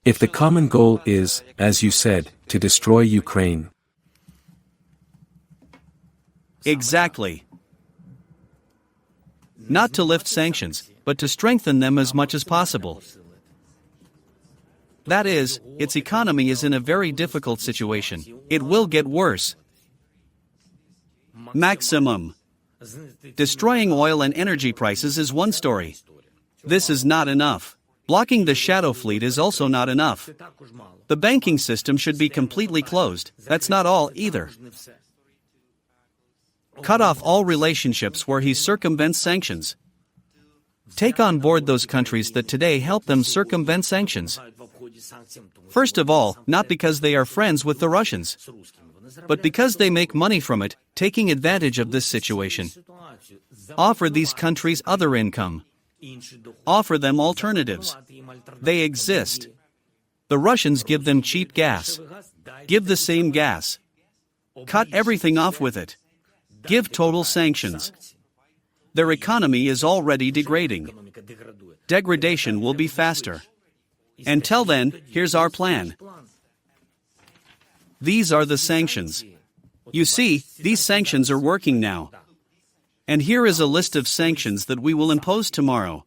If the common goal is, as you said, to destroy Ukraine. Exactly. Not to lift sanctions, but to strengthen them as much as possible. That is, its economy is in a very difficult situation. It will get worse. Maximum. Destroying oil and energy prices is one story. This is not enough. Blocking the shadow fleet is also not enough. The banking system should be completely closed. That's not all either. Cut off all relationships where he circumvents sanctions. Take on board those countries that today help them circumvent sanctions. First of all, not because they are friends with the Russians, but because they make money from it, taking advantage of this situation. Offer these countries other income. Offer them alternatives. They exist. The Russians give them cheap gas. Give the same gas. Cut everything off with it. Give total sanctions. Their economy is already degrading. Degradation will be faster. Until then, here's our plan. These are the sanctions. You see, these sanctions are working now. And here is a list of sanctions that we will impose tomorrow.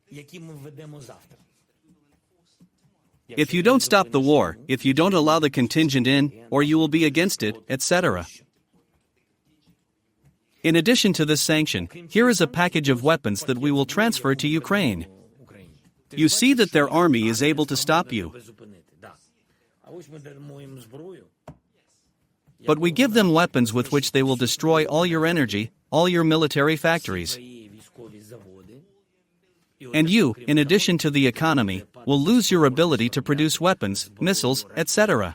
If you don't stop the war, if you don't allow the contingent in, or you will be against it, etc. In addition to this sanction, here is a package of weapons that we will transfer to Ukraine. You see that their army is able to stop you. But we give them weapons with which they will destroy all your energy, all your military factories. And you, in addition to the economy, will lose your ability to produce weapons, missiles, etc.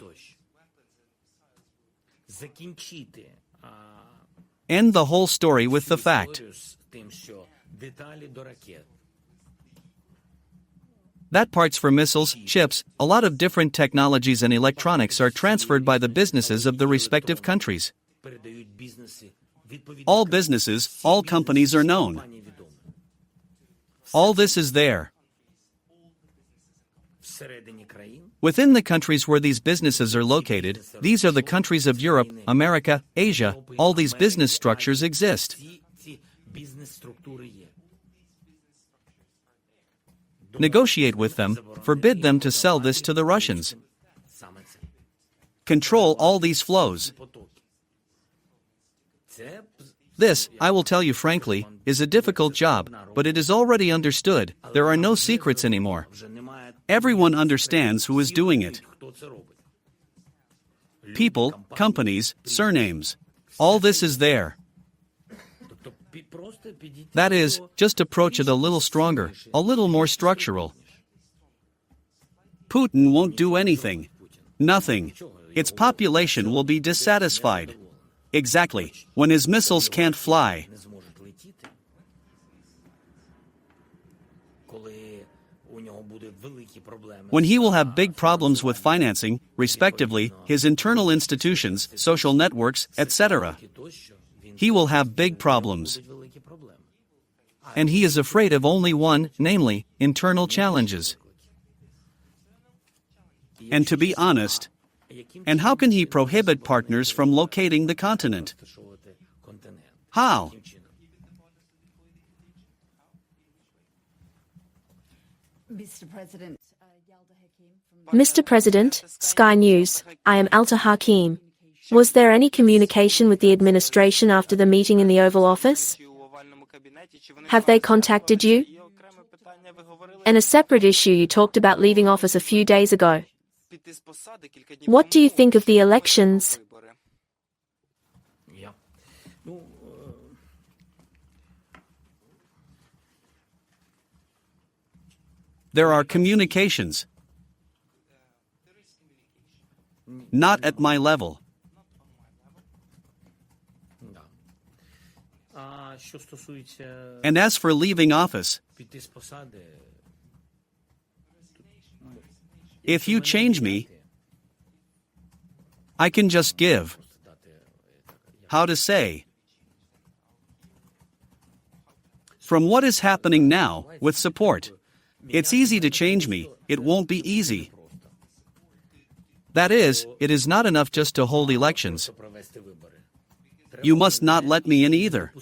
End the whole story with the fact that parts for missiles, chips, a lot of different technologies and electronics are transferred by the businesses of the respective countries. All businesses, all companies are known. All this is there. Within the countries where these businesses are located, these are the countries of Europe, America, Asia, all these business structures exist. Negotiate with them, forbid them to sell this to the Russians. Control all these flows. This, I will tell you frankly, is a difficult job, but it is already understood. There are no secrets anymore. Everyone understands who is doing it. People, companies, surnames. All this is there. That is, just approach it a little stronger, a little more structural. Putin won't do anything. Nothing. Its population will be dissatisfied. Exactly, when his missiles can't fly. When he will have big problems with financing, respectively, his internal institutions, social networks, etc. He will have big problems. And he is afraid of only one, namely, internal challenges. And to be honest, and how can he prohibit partners from locating the continent? How? Mr. President, Mr. President, Sky News, I am Alta Hakim. Was there any communication with the administration after the meeting in the Oval Office? Have they contacted you? And a separate issue, you talked about leaving office a few days ago. What do you think of the elections? There are communications. Not at my level. And as for leaving office, if you change me, I can just give, how to say, from what is happening now, with support. It's easy to change me, it won't be easy. That is, it is not enough just to hold elections. You must not let me in either.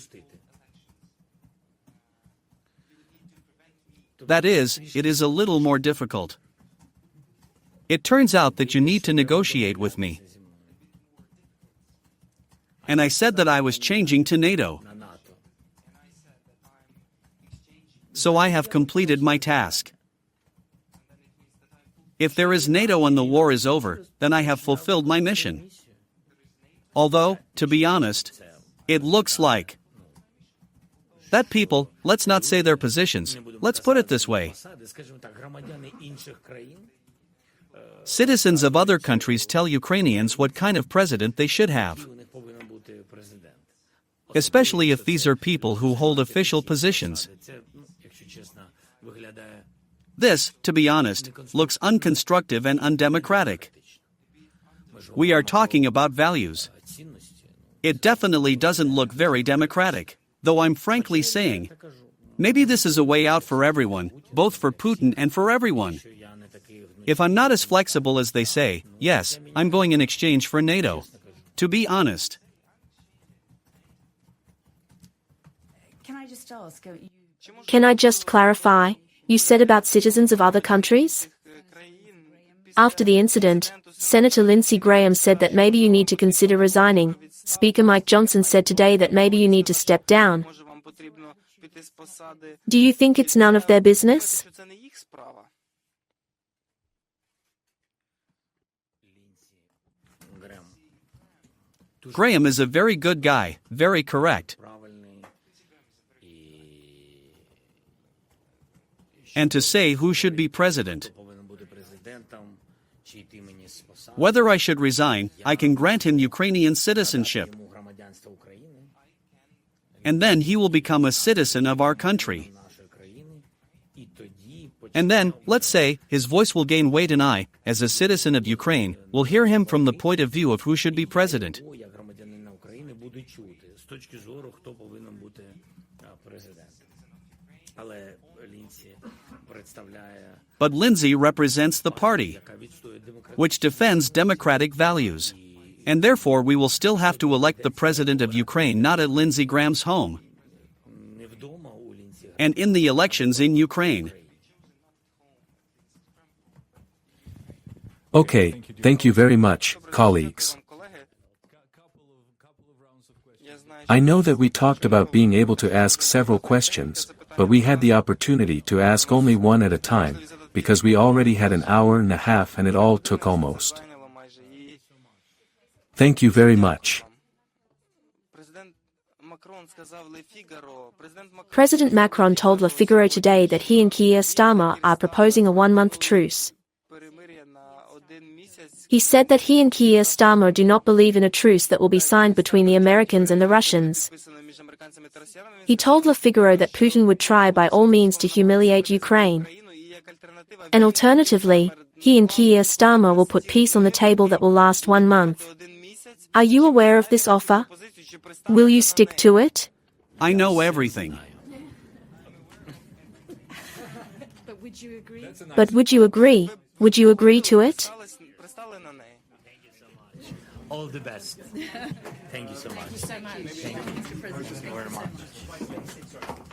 That is, it is a little more difficult. It turns out that you need to negotiate with me. And I said that I was changing to NATO. So I have completed my task. If there is NATO and the war is over, then I have fulfilled my mission. Although, to be honest, it looks like that people, let's not say their positions, let's put it this way. Citizens of other countries tell Ukrainians what kind of president they should have. Especially if these are people who hold official positions. This, to be honest, looks unconstructive and undemocratic. We are talking about values. It definitely doesn't look very democratic, though I'm frankly saying, maybe this is a way out for everyone, both for Putin and for everyone. If I'm not as flexible as they say, yes, I'm going in exchange for NATO. To be honest. can I just ask? Can I just clarify? You said about citizens of other countries? After the incident, Senator Lindsey Graham said that maybe you need to consider resigning. Speaker Mike Johnson said today that maybe you need to step down. Do you think it's none of their business? Graham is a very good guy, very correct. And to say who should be president. Whether I should resign, I can grant him Ukrainian citizenship. And then he will become a citizen of our country. And then, let's say, his voice will gain weight and I, as a citizen of Ukraine, will hear him from the point of view of who should be president. But Lindsey represents the party, which defends democratic values. And therefore we will still have to elect the president of Ukraine not at Lindsey Graham's home, and in the elections in Ukraine. Okay, thank you very much, colleagues. I know that we talked about being able to ask several questions, but we had the opportunity to ask only one at a time, because we already had an hour and a half and it all took almost. Thank you very much. President Macron told Le Figaro today that he and Keir Starmer are proposing a one-month truce. He said that he and Keir Starmer do not believe in a truce that will be signed between the Americans and the Russians. He told Le Figaro that Putin would try by all means to humiliate Ukraine. And alternatively, he and Keir Starmer will put peace on the table that will last 1 month. Are you aware of this offer? Will you stick to it? I know everything. But would you agree? But would you agree? Would you agree to it? All the best. Thank you so much. Thank you so much. Thank you very much.